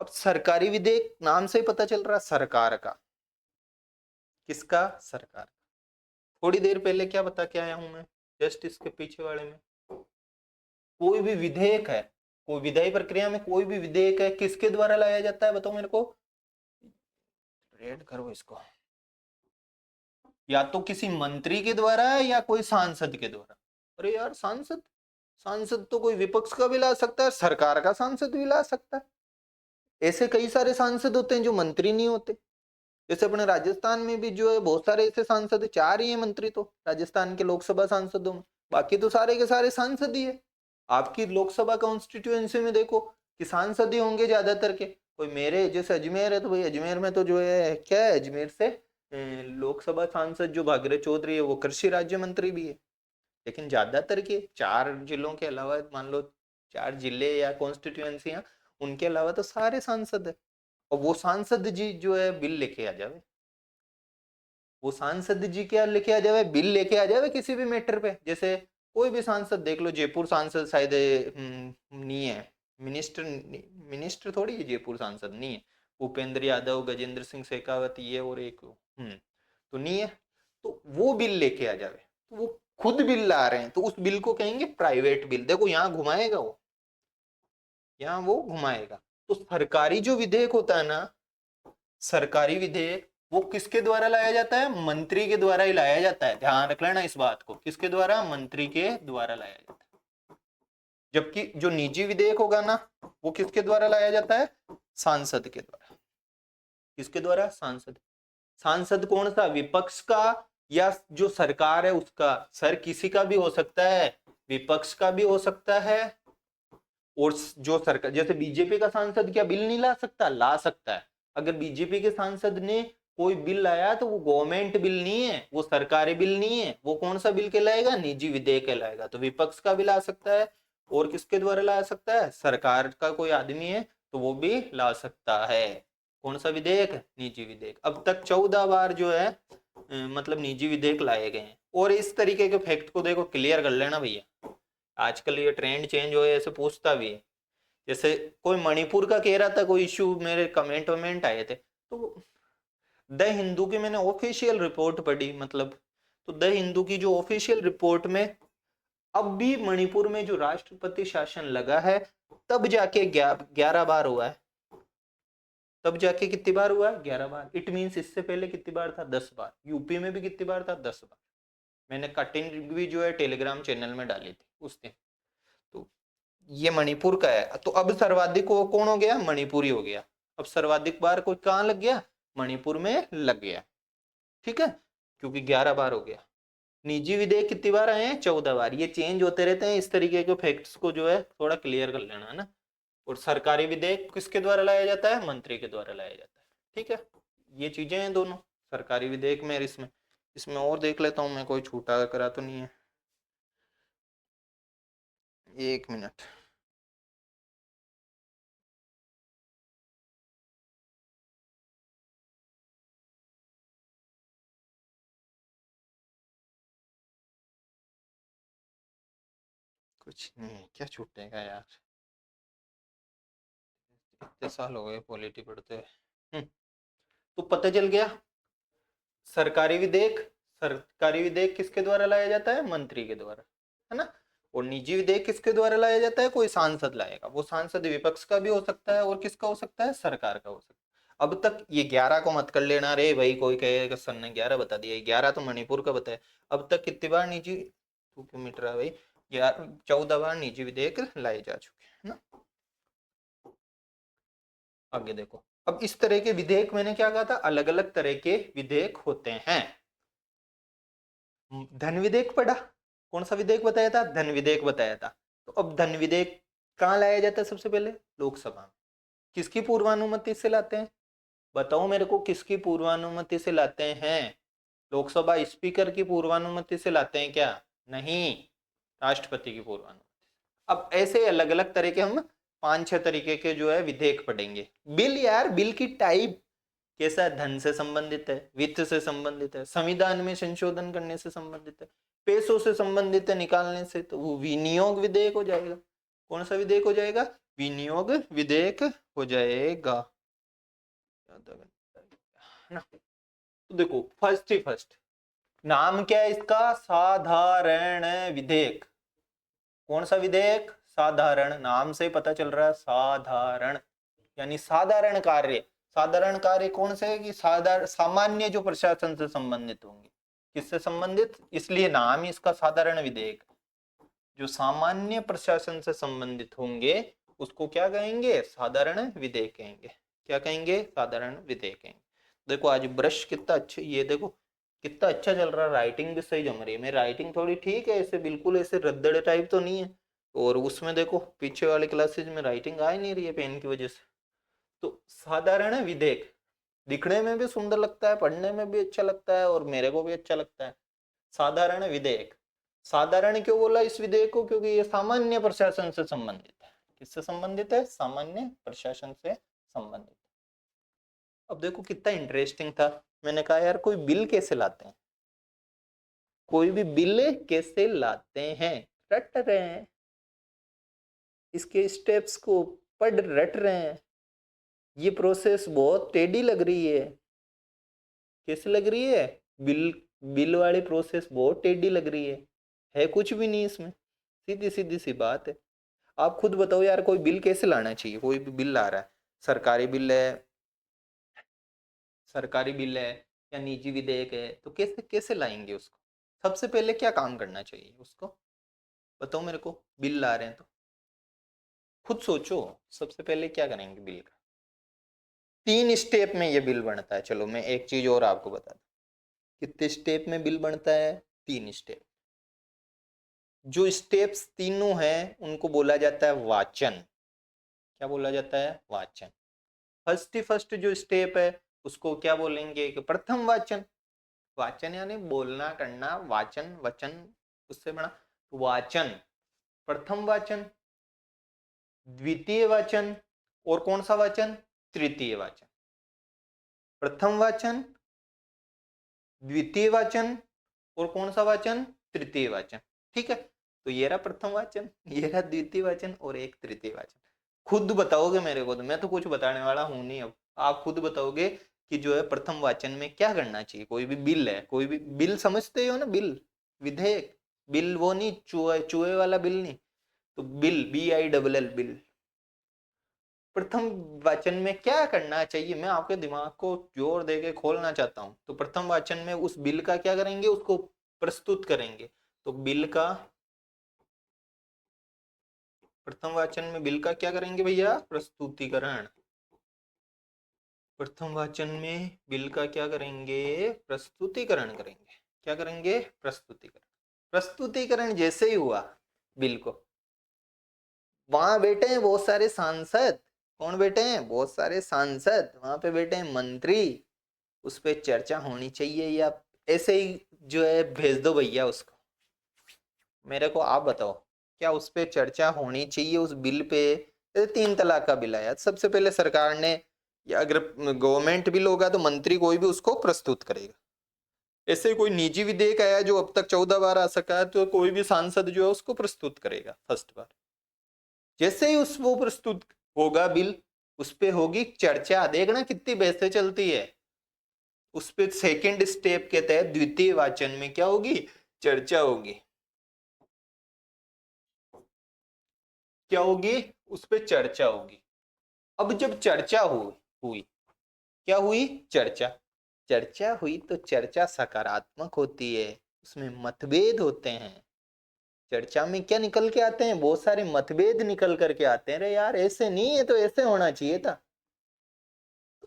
अब सरकारी विधेयक नाम से ही पता चल रहा है सरकार का। किसका? सरकार। थोड़ी देर पहले क्या बता के आया हूं मैं, जस्ट इसके पीछे वाले में। कोई भी विधेयक है, कोई विधायी प्रक्रिया में कोई भी विधेयक है, किसके द्वारा लाया जाता है बताओ मेरे को? रेड करो इसको। या तो किसी मंत्री के द्वारा है या कोई सांसद के द्वारा। अरे यार सांसद, सांसद तो कोई विपक्ष का भी ला सकता है, सरकार का सांसद भी ला सकता है। ऐसे कई सारे सांसद होते हैं जो मंत्री नहीं होते। जैसे अपने राजस्थान में भी जो है बहुत सारे ऐसे सांसद, 4 ही है मंत्री तो राजस्थान के लोकसभा सांसदों में, बाकी तो सारे के सारे सांसद ही है। आपकी लोकसभा कॉन्स्टिट्यूएंसी में देखो कि सांसद ही होंगे ज्यादातर के। कोई मेरे जैसे अजमेर है तो भाई अजमेर में तो जो है क्या है, अजमेर से लोकसभा सांसद जो भागीरथ चौधरी है वो कृषि राज्य मंत्री भी है। लेकिन ज्यादातर के 4 जिलों के अलावा मान लो 4 जिले या कॉन्स्टिट्यूएंसियां, उनके अलावा तो सारे सांसद है। और वो सांसद जी जो है बिल लेके आ जावे, वो सांसद जी क्या लेके आ जावे, बिल लेके आ जावे किसी भी मैटर पे। जैसे कोई भी सांसद देख लो, जयपुर सांसद शायद नहीं है, मिनिस्टर, मिनिस्टर थोड़ी है जयपुर सांसद, नहीं है। भूपेंद्र यादव, गजेंद्र सिंह शेखावत, ये और एक तो नहीं है। तो वो बिल लेके आ जावे, तो वो खुद बिल ला रहे हैं तो उस बिल को कहेंगे प्राइवेट बिल। देखो यहाँ घुमाएगा वो, यहाँ वो घुमाएगा। तो सरकारी जो विधेयक होता है ना, सरकारी विधेयक वो किसके द्वारा लाया जाता है, मंत्री के द्वारा ही लाया जाता है। ध्यान रख लेना इस बात को, किसके द्वारा, मंत्री के द्वारा लाया जाता है। जबकि जो निजी विधेयक होगा ना, वो किसके द्वारा लाया जाता है, सांसद के द्वारा। किसके द्वारा, सांसद। सांसद कौन सा, विपक्ष का या जो सरकार है उसका। सर किसी का भी हो सकता है, विपक्ष का भी हो सकता है, और जो सरकार, जैसे बीजेपी का सांसद क्या बिल नहीं ला सकता, ला सकता है। अगर बीजेपी के सांसद ने कोई बिल लाया तो वो गवर्नमेंट बिल नहीं है, वो सरकारी बिल नहीं है, वो कौन सा बिल कहलाएगा, निजी विधेयक कहलाएगा। तो विपक्ष का भी ला सकता है, और किसके द्वारा ला सकता है, सरकार का कोई आदमी है तो वो भी ला सकता है। कौन सा विधेयक, निजी विधेयक। अब तक 14 बार जो है मतलब निजी विधेयक लाए गए हैं। और इस तरीके के फैक्ट को देखो, क्लियर कर लेना भैया, आजकल ये ट्रेंड चेंज हो ऐसे पूछता भी है। जैसे कोई मणिपुर का कह रहा था, कोई इश्यू, मेरे कमेंट वमेंट आए थे, तो द हिंदू की मैंने ऑफिशियल रिपोर्ट पढ़ी, मतलब तो द हिंदू की जो ऑफिशियल रिपोर्ट में अब भी मणिपुर में जो राष्ट्रपति शासन लगा है तब जाके 11 बार हुआ है। तब जाके कितनी बार हुआ है, 11 बार। इट मींस इससे पहले कितनी बार था, 10 बार। यूपी में भी कितनी बार था, 10 बार। मैंने कटिंग भी जो है टेलीग्राम चैनल में डाली थी उस दिन। तो ये मणिपुर का है। तो अब सर्वाधिक वो कौन हो गया, मणिपुरी हो गया। अब सर्वाधिक बार कोई कहाँ लग गया, मणिपुर में लग गया। ठीक है, क्योंकि 11 बार हो गया। निजी विधेयक कितनी बार आए हैं, 14 बार। ये चेंज होते रहते हैं, इस तरीके के फैक्ट्स को जो है थोड़ा क्लियर कर लेना है ना। और सरकारी विधेयक किसके द्वारा लाया जाता है, मंत्री के द्वारा लाया जाता है। ठीक है, ये चीजें हैं दोनों, सरकारी विधेयक में। इसमें इसमें और देख लेता हूं मैं, कोई छूटा करा तो नहीं है। 1 मिनट। कुछ नहीं, क्या छूटेगा यार, इतने साल हो गए पॉलिटी पढ़ते हुए। तो पता चल गया, सरकारी विधेयक, सरकारी विधेयक किसके द्वारा लाया जाता है, मंत्री के द्वारा, है ना। और निजी विधेयक किसके द्वारा लाया जाता है, कोई सांसद लाएगा। वो सांसद विपक्ष का भी हो सकता है, और किसका हो सकता है, सरकार का हो सकता है। अब तक ये 11 को मत कर लेना रे भाई, कोई कहेगा सर ने 11 बता दिया, 11 तो मणिपुर का बताया। अब तक कितनी बार निजी, तू क्यों मिट रहा है भाई, 14 बार निजी विधेयक लाए जा चुके हैं, है ना। आगे देखो, अब इस तरह के विधेयक, मैंने क्या कहा था, अलग अलग तरह के विधेयक होते हैं। धन विधेयक पढ़ा, कौन सा विधेयक बताया था, धन विधेयक बताया था। तो अब धन विधेयक कहाँ लाया जाता है, सबसे पहले लोकसभा में। किसकी पूर्वानुमति से लाते हैं, बताओ मेरे को, किसकी पूर्वानुमति से लाते हैं, लोकसभा स्पीकर की पूर्वानुमति से लाते हैं क्या, नहीं, राष्ट्रपति की पूर्वानुमति। अब ऐसे अलग अलग तरह के हम 5-6 तरीके के जो है विधेयक पढ़ेंगे। बिल, यार बिल की टाइप कैसा है, धन से संबंधित है, वित्त से संबंधित है, संविधान में संशोधन करने से संबंधित है, पैसों से संबंधित है निकालने से, तो वो विनियोग विधेयक हो जाएगा। कौन सा विधेयक हो जाएगा, विनियोग विधेयक हो जाएगा, ना। तो देखो फर्स्ट ही फर्स्ट, नाम क्या है इसका, साधारण विधेयक। कौन सा विधेयक, साधारण, नाम से पता चल रहा है साधारण, यानी साधारण कार्य, साधारण कार्य कौन से है कि साधारण सामान्य जो प्रशासन से संबंधित होंगे। किससे संबंधित, इसलिए नाम ही इसका साधारण विधेयक। जो सामान्य प्रशासन से संबंधित होंगे उसको क्या कहेंगे, साधारण विधेयक कहेंगे। क्या कहेंगे, साधारण विधेयक कहेंगे। देखो आज ब्रश कितना अच्छा, ये देखो कितना अच्छा चल रहा है, राइटिंग भी सही जम रही है। मेरी राइटिंग थोड़ी ठीक है, ऐसे बिल्कुल ऐसे रद्दड़ टाइप तो नहीं है। और उसमें देखो पीछे वाले क्लासेज में राइटिंग आ ही नहीं रही है पेन की वजह से। तो साधारण विधेयक दिखने में भी सुंदर लगता है, पढ़ने में भी अच्छा लगता है, और मेरे को भी अच्छा लगता है। साधारण विधेयक, साधारण क्यों बोला इस विधेयक को, क्योंकि ये सामान्य प्रशासन से संबंधित है। किससे संबंधित है, सामान्य प्रशासन से संबंधित। अब देखो कितना इंटरेस्टिंग था, मैंने कहा यार कोई बिल कैसे लाते हैं, कोई भी बिल कैसे लाते हैं, रट रहे हैं इसके स्टेप्स को, पढ़ रट रहे हैं। ये प्रोसेस बहुत टेढ़ी लग रही है। कैसे लग रही है, बिल बिल वाली प्रोसेस बहुत टेढ़ी लग रही है कुछ भी नहीं इसमें, सीधी सीधी सी बात है। आप खुद बताओ यार कोई बिल कैसे लाना चाहिए, कोई भी बिल ला रहा है, सरकारी बिल है, सरकारी बिल है या निजी विधेयक है, तो कैसे कैसे लाएंगे उसको, सबसे पहले क्या काम करना चाहिए उसको बताओ मेरे को। बिल ला रहे हैं तो खुद सोचो, सबसे पहले क्या करेंगे बिल का। 3 स्टेप में ये बिल बनता है। चलो मैं एक चीज और आपको बता दूं, कितने स्टेप में बिल बनता है, 3 स्टेप। जो स्टेप्स तीनों हैं उनको बोला जाता है वाचन। क्या बोला जाता है, वाचन। फर्स्ट जो स्टेप है उसको क्या बोलेंगे कि प्रथम वाचन। वाचन यानी बोलना करना, वाचन वचन उससे बना, वाचन प्रथम वाचन, द्वितीय वाचन, और कौन सा वाचन, तृतीय वाचन। प्रथम वाचन, द्वितीय वाचन, और कौन सा वाचन, तृतीय वाचन। ठीक है, तो ये रहा प्रथम वाचन, ये रहा द्वितीय वाचन, और एक तृतीय वाचन। खुद बताओगे मेरे को, तो मैं तो कुछ बताने वाला हूं नहीं। अब आप खुद बताओगे कि जो है प्रथम वाचन में क्या करना चाहिए। कोई भी बिल है, कोई भी बिल समझते हो ना, बिल विधेयक, बिल वो नहीं चूहे चूहे वाला बिल नहीं, तो बिल BILL बिल। प्रथम वाचन में क्या करना चाहिए, मैं आपके दिमाग को जोर देके खोलना चाहता हूं। तो प्रथम वाचन में उस बिल का क्या करेंगे, उसको प्रस्तुत करेंगे। तो बिल का प्रथम वाचन में बिल का क्या करेंगे भैया, प्रस्तुतिकरण। प्रथम वाचन में बिल का क्या करेंगे, प्रस्तुतिकरण करेंगे। क्या करेंगे, प्रस्तुतिकरण। प्रस्तुतिकरण जैसे ही हुआ बिल को, वहां बैठे हैं बहुत सारे सांसद। कौन बैठे हैं, बहुत सारे सांसद। वहां पे बैठे हैं मंत्री। उस पर चर्चा होनी चाहिए, या ऐसे ही जो है भेज दो भैया उसको। मेरे को आप बताओ, क्या उस पर चर्चा होनी चाहिए उस बिल पे। 3 तलाक का बिल आया, सबसे पहले सरकार ने, या अगर गवर्नमेंट बिल होगा तो मंत्री कोई भी उसको प्रस्तुत करेगा। ऐसे कोई निजी विधेयक आया जो अब तक 14 बार आ सका है, तो कोई भी सांसद जो है उसको प्रस्तुत करेगा फर्स्ट बार। जैसे ही उस वो प्रस्तुत होगा बिल, उस पे होगी चर्चा। देखना कितनी बहसें चलती है उस पे। सेकेंड स्टेप के तहत द्वितीय वाचन में क्या होगी, चर्चा होगी। क्या होगी, उस पे चर्चा होगी। अब जब चर्चा हुई, क्या हुई, चर्चा। चर्चा हुई तो चर्चा सकारात्मक होती है, उसमें मतभेद होते हैं। चर्चा में क्या निकल के आते हैं, बहुत सारे मतभेद निकल करके आते हैं। अरे यार ऐसे नहीं है तो ऐसे होना चाहिए था।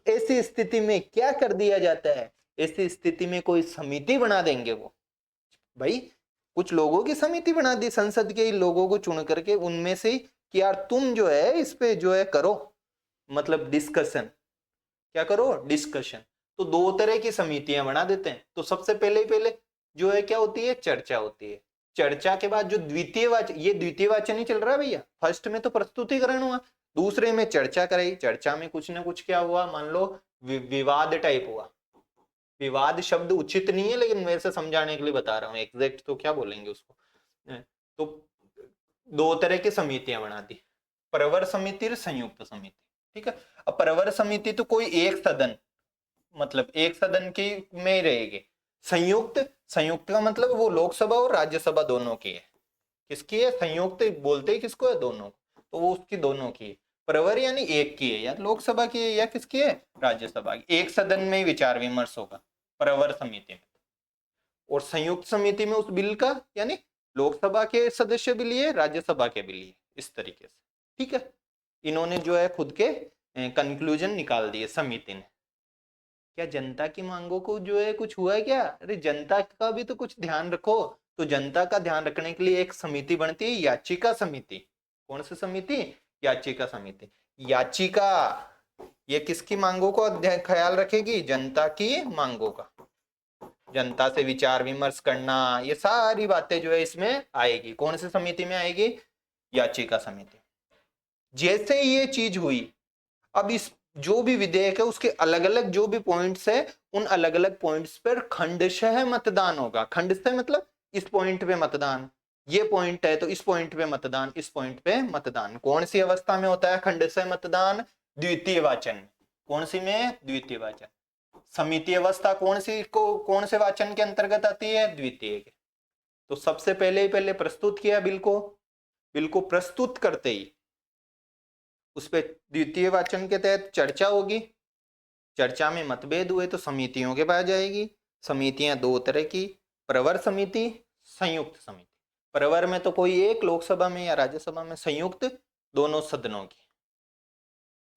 ऐसी स्थिति में क्या कर दिया जाता है, ऐसी स्थिति में कोई समिति बना देंगे वो भाई। कुछ लोगों की समिति बना दी, संसद के लोगों को चुन करके, उनमें से कि यार तुम जो है इस पे जो है करो, मतलब डिस्कशन। क्या करो, डिस्कशन। तो 2 तरह की समितियां बना देते हैं। तो सबसे पहले जो है क्या होती है, चर्चा होती है। चर्चा के बाद जो द्वितीय वाचन, ये द्वितीय वाचन ही चल रहा है भैया। फर्स्ट में तो प्रस्तुतिकरण हुआ, दूसरे में चर्चा कराई। चर्चा में कुछ ना कुछ क्या हुआ, मान लो विवाद टाइप हुआ। विवाद शब्द उचित नहीं है, लेकिन मेरे से समझाने के लिए बता रहा हूँ, एग्जैक्ट तो क्या बोलेंगे उसको। तो 2 तरह की समितियां बना दी, प्रवर समिति और संयुक्त समिति। ठीक है, अब प्रवर समिति तो कोई एक सदन, मतलब एक सदन की में ही रहेगी। संयुक्त, संयुक्त का मतलब वो लोकसभा और राज्यसभा दोनों की है। किसकी है, संयुक्त बोलते ही किसको है, दोनों। तो वो उसकी दोनों की है। प्रवर यानी एक की है, या लोकसभा की है या किसकी है, राज्यसभा की। एक सदन में ही विचार विमर्श होगा प्रवर समिति में। और संयुक्त समिति में उस बिल का यानी लोकसभा के सदस्य भी लिए, राज्यसभा के भी लिए, इस तरीके से। ठीक है, इन्होंने जो है खुद के कंक्लूजन निकाल दिए समिति ने। क्या जनता की मांगों को जो है कुछ हुआ है क्या? अरे जनता का भी तो कुछ ध्यान रखो। तो जनता का ध्यान रखने के लिए एक समिति बनती है, याचिका समिति। कौन सी समिति? याचिका समिति। याचिका ये किसकी मांगों को ख्याल रखेगी? जनता की मांगों का। जनता से विचार विमर्श करना, ये सारी बातें जो है इसमें आएगी। कौन सी समिति में आएगी? याचिका समिति। जैसे ये चीज हुई, अब इस जो भी विधेयक है उसके अलग अलग जो भी पॉइंट्स है, उन अलग अलग पॉइंट्स पर खंडशः मतदान होगा। खंडशः मतलब इस पॉइंट पे मतदान, ये पॉइंट है तो इस पॉइंट पे मतदान, इस पॉइंट पे मतदान। कौन सी अवस्था में होता है खंडशः मतदान? द्वितीय वाचन में। कौन सी में? द्वितीय वाचन। समिति अवस्था कौन सी को कौन से वाचन के अंतर्गत आती है? द्वितीय के। तो सबसे पहले प्रस्तुत किया बिल को प्रस्तुत करते ही उस पर द्वितीय वाचन के तहत चर्चा होगी। चर्चा में मतभेद हुए तो समितियों के पास जाएगी। समितियां दो तरह की, प्रवर समिति, संयुक्त समिति। प्रवर में तो कोई एक, लोकसभा में या राज्यसभा में संयुक्त दोनों सदनों की।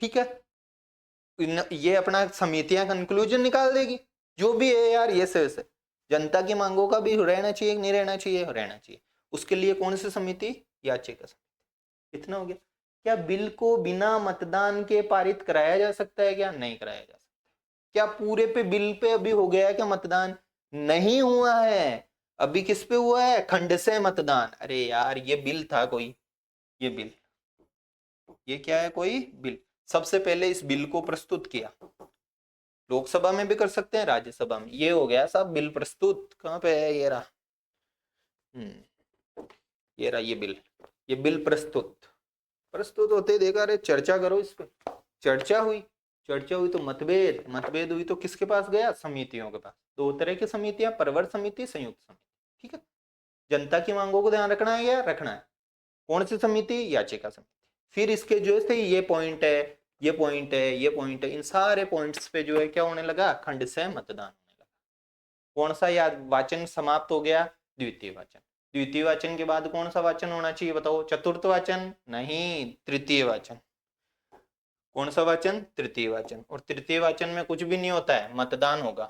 ठीक है, ये अपना समितियां कंक्लूजन निकाल देगी जो भी है यार, ये से वैसे। जनता की मांगों का भी रहना चाहिए कि नहीं रहना चाहिए? रहना चाहिए। उसके लिए कौन सी समिति? याचिका समिति। इतना हो गया। क्या बिल को बिना मतदान के पारित कराया जा सकता है? क्या नहीं कराया जा सकता? क्या पूरे पे बिल पे अभी हो गया है क्या मतदान? नहीं हुआ है। अभी किस पे हुआ है? खंड से मतदान। अरे यार ये बिल था कोई, ये बिल, ये क्या है? कोई बिल। सबसे पहले इस बिल को प्रस्तुत किया। लोकसभा में भी कर सकते हैं, राज्यसभा में। ये हो गया साहब बिल प्रस्तुत। कहाँ पे है? ये रहा, ये रहा ये बिल प्रस्तुत होते देखा। अरे चर्चा करो इस पे। चर्चा हुई तो मतभेद हुई तो किसके पास गया? समितियों के पास। दो तरह की समितियां, प्रवर समिति, संयुक्त समिति। ठीक है, जनता की मांगों को ध्यान रखना है या रखना है? कौन सी समिति? याचिका समिति। फिर इसके जो है ये पॉइंट है, ये पॉइंट है, ये पॉइंट है, इन सारे पॉइंट्स पे जो है क्या होने लगा? खंड से मतदान होने लगा। कौन सा याद वाचन समाप्त हो गया? द्वितीय वाचन। द्वितीय वाचन के बाद कौन सा वाचन होना चाहिए बताओ? चतुर्थ वाचन? नहीं, तृतीय वाचन। कौन सा वाचन? तृतीय वाचन। और तृतीय वाचन में कुछ भी नहीं होता है, मतदान होगा।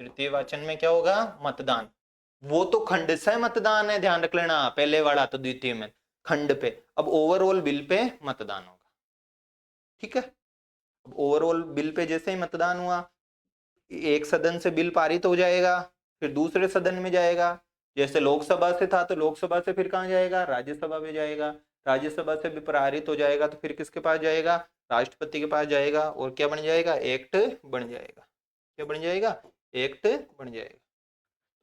तृतीय वाचन में क्या होगा? मतदान। वो तो खंड से मतदान है, ध्यान रख लेना। पहले वाला तो द्वितीय में खंड पे, अब ओवरऑल बिल पे मतदान होगा। ठीक है, अब ओवरऑल बिल पे जैसे ही मतदान हुआ, एक सदन से बिल पारित हो जाएगा, फिर दूसरे सदन में जाएगा। जैसे लोकसभा से था तो लोकसभा से फिर कहाँ जाएगा? राज्यसभा में जाएगा। राज्यसभा से भी पारित हो जाएगा तो फिर किसके पास जाएगा? राष्ट्रपति के पास जाएगा। और क्या बन जाएगा? एक्ट बन जाएगा। क्या बन जाएगा? एक्ट बन जाएगा।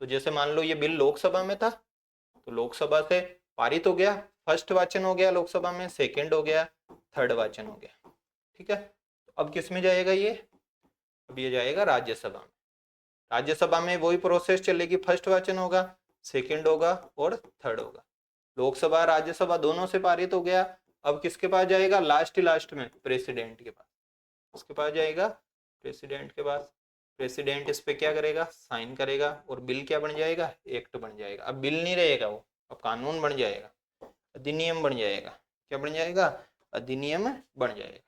तो जैसे मान लो ये बिल लोकसभा में था तो लोकसभा से पारित हो गया, फर्स्ट वाचन हो गया लोकसभा में, सेकंड हो गया, थर्ड वाचन हो गया। ठीक है, तो अब किस में जाएगा ये? अब ये जाएगा राज्यसभा में। राज्यसभा में वही प्रोसेस चलेगी, फर्स्ट वाचन होगा, सेकंड होगा और थर्ड होगा। लोकसभा राज्यसभा दोनों से पारित हो गया। अब किसके पास जाएगा? लास्ट में प्रेसिडेंट के पास। उसके पास जाएगा? प्रेसिडेंट के पास। प्रेसिडेंट इस पे क्या करेगा? साइन करेगा और बिल क्या बन जाएगा? एक्ट बन जाएगा। अब बिल नहीं रहेगा वो, अब कानून बन जाएगा, अधिनियम बन जाएगा। क्या बन जाएगा? अधिनियम बन जाएगा।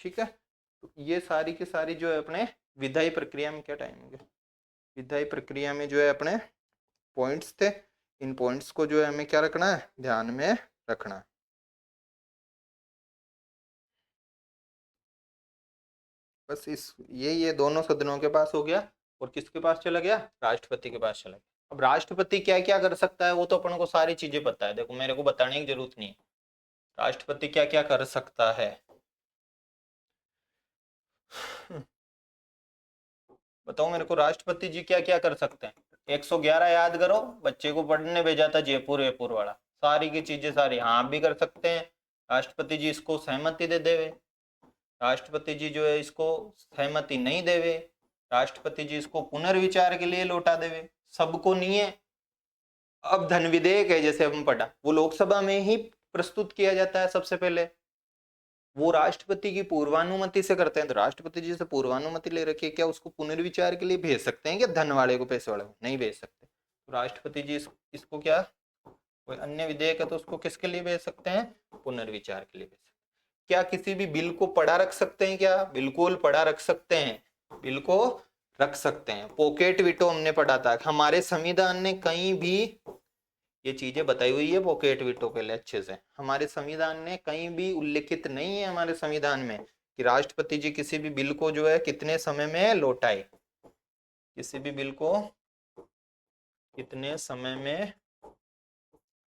ठीक है, तो ये सारी की सारी जो है अपने विधायी प्रक्रिया में, क्या टाइम हो गया, विधायी प्रक्रिया में जो है अपने पॉइंट्स थे। इन पॉइंट्स को जो है हमें क्या रखना है? ध्यान में रखना है। बस ये दोनों सदनों के पास हो गया और किसके पास चला गया? राष्ट्रपति के पास चला गया। अब राष्ट्रपति क्या क्या कर सकता है वो तो अपन को सारी चीजें पता है, देखो मेरे को बताने की जरूरत नहीं है। राष्ट्रपति क्या क्या कर सकता है बताओ मेरे को, राष्ट्रपति जी क्या क्या कर सकते हैं? 111 याद करो, बच्चे को पढ़ने भेजा था, जयपुर वेपुर वाला। सारी की चीजें सारी हाँ भी कर सकते हैं। राष्ट्रपति जी इसको सहमति दे देवे, राष्ट्रपति जी जो है इसको सहमति नहीं देवे, राष्ट्रपति जी इसको पुनर्विचार के लिए लौटा देवे, सबको नहीं है। अब धन विधेयक है जैसे हम पढ़ा, वो लोकसभा में ही प्रस्तुत किया जाता है सबसे पहले। वो राष्ट्रपति की पूर्वानुमति से करते हैं, तो राष्ट्रपति जी से पूर्वानुमति ले रखी है, क्या उसको पुनर्विचार के लिए भेज सकते हैं क्या धन वाले को पैसे वाले को? नहीं भेज सकते। तो राष्ट्रपति जी इसको क्या, कोई अन्य विधेयक है तो उसको किसके लिए भेज सकते हैं? पुनर्विचार के लिए भेज सकते हैं। क्या किसी भी बिल को पढ़ा रख सकते हैं क्या? बिल्कुल पढ़ा रख सकते हैं, बिल को रख सकते हैं। पॉकेट वीटो हमने पढ़ा था, हमारे संविधान ने कहीं भी ये चीजें बताई हुई है पॉकेट वीटो के लिए अच्छे से। हमारे संविधान ने कहीं भी उल्लिखित नहीं है हमारे संविधान में कि राष्ट्रपति जी किसी भी बिल को जो है कितने समय में लौटाए, किसी भी बिल को कितने समय में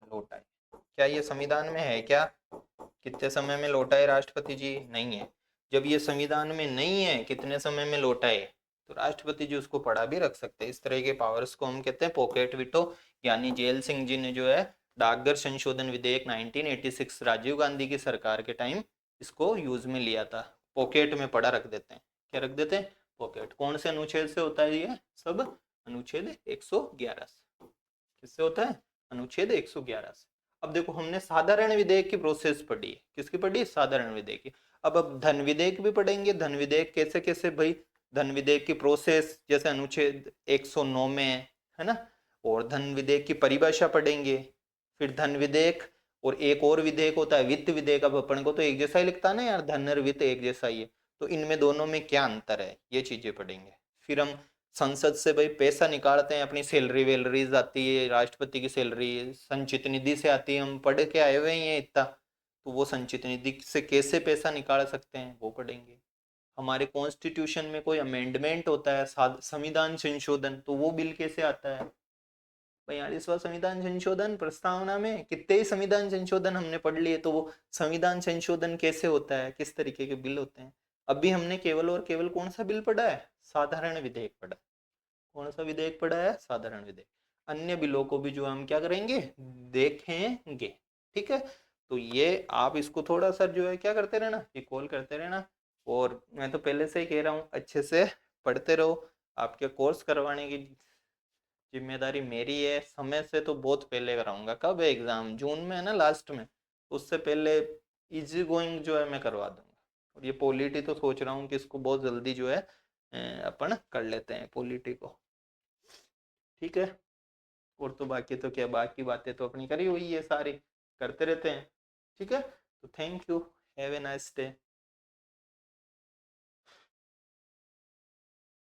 लौटाए। क्या ये संविधान में है क्या कितने समय में लौटाए राष्ट्रपति जी? नहीं है। जब ये संविधान में नहीं है कितने समय में लौटाए, तो राष्ट्रपति जी उसको पढ़ा भी रख सकते हैं। इस तरह के पावर्स को हम कहते हैं पॉकेट वीटो। यानी जेल सिंह जी ने जो है डाकघर संशोधन विधेयक 1986 राजीव गांधी की सरकार के टाइम इसको यूज में लिया था। पॉकेट में पढ़ा रख देते हैं। क्या रख देते हैं? पॉकेट। कौन से अनुच्छेद से होता है ये सब? अनुच्छेद 111 से। किससे होता है? अनुच्छेद 111 से। अब देखो हमने साधारण विधेयक की प्रोसेस पढ़ी, किसकी पढ़ी? साधारण विधेयक की। अब धन विधेयक भी पढ़ेंगे। धन विधेयक कैसे कैसे भाई, धन विधेयक की प्रोसेस जैसे अनुच्छेद 109 में है ना। और धन विधेयक की परिभाषा पढ़ेंगे। फिर धन विधेयक और एक और विधेयक होता है वित्त विधेयक। अब अपन को तो एक जैसा ही लिखता है ना यार, धन और वित्त एक जैसा ही है, तो इनमें दोनों में क्या अंतर है ये चीजें पढ़ेंगे। फिर हम संसद से भाई पैसा निकालते हैं, अपनी सैलरी वैलरीज आती है, राष्ट्रपति की सैलरी संचित निधि से आती है, हम पढ़ के आए हुए हैं इतना, तो वो संचित निधि से कैसे पैसा निकाल सकते हैं वो पढ़ेंगे। हमारे कॉन्स्टिट्यूशन में कोई अमेंडमेंट होता है, संविधान संशोधन, तो वो बिल कैसे आता है? 42वां संविधान संशोधन प्रस्तावना में कितने ही संविधान संशोधन हमने पढ़ लिए, तो वो संविधान संशोधन कैसे होता है, किस तरीके के बिल होते हैं। अभी हमने केवल और केवल कौन सा बिल पढ़ा है? साधारण विधेयक पढ़ा। कौन सा विधेयक पढ़ा है? साधारण विधेयक। अन्य बिलों को भी जो हम क्या करेंगे, देखेंगे। ठीक है, तो ये आप इसको थोड़ा सा जो है क्या करते रहना, रिकॉल करते रहना। और मैं तो पहले से ही कह रहा हूँ अच्छे से पढ़ते रहो। आपके कोर्स करवाने की जिम्मेदारी मेरी है। समय से तो बहुत पहले कराऊंगा। कब है एग्जाम? जून में है ना, लास्ट में। उससे पहले इजी गोइंग जो है मैं करवा दूंगा। और ये पॉलिटी तो सोच रहा हूँ कि इसको बहुत जल्दी जो है अपन कर लेते हैं पॉलिटी को। ठीक है, और तो बाकी तो क्या, बाकी बातें तो अपनी करी हुई है सारी, करते रहते हैं। ठीक है, तो thank you, have a nice day.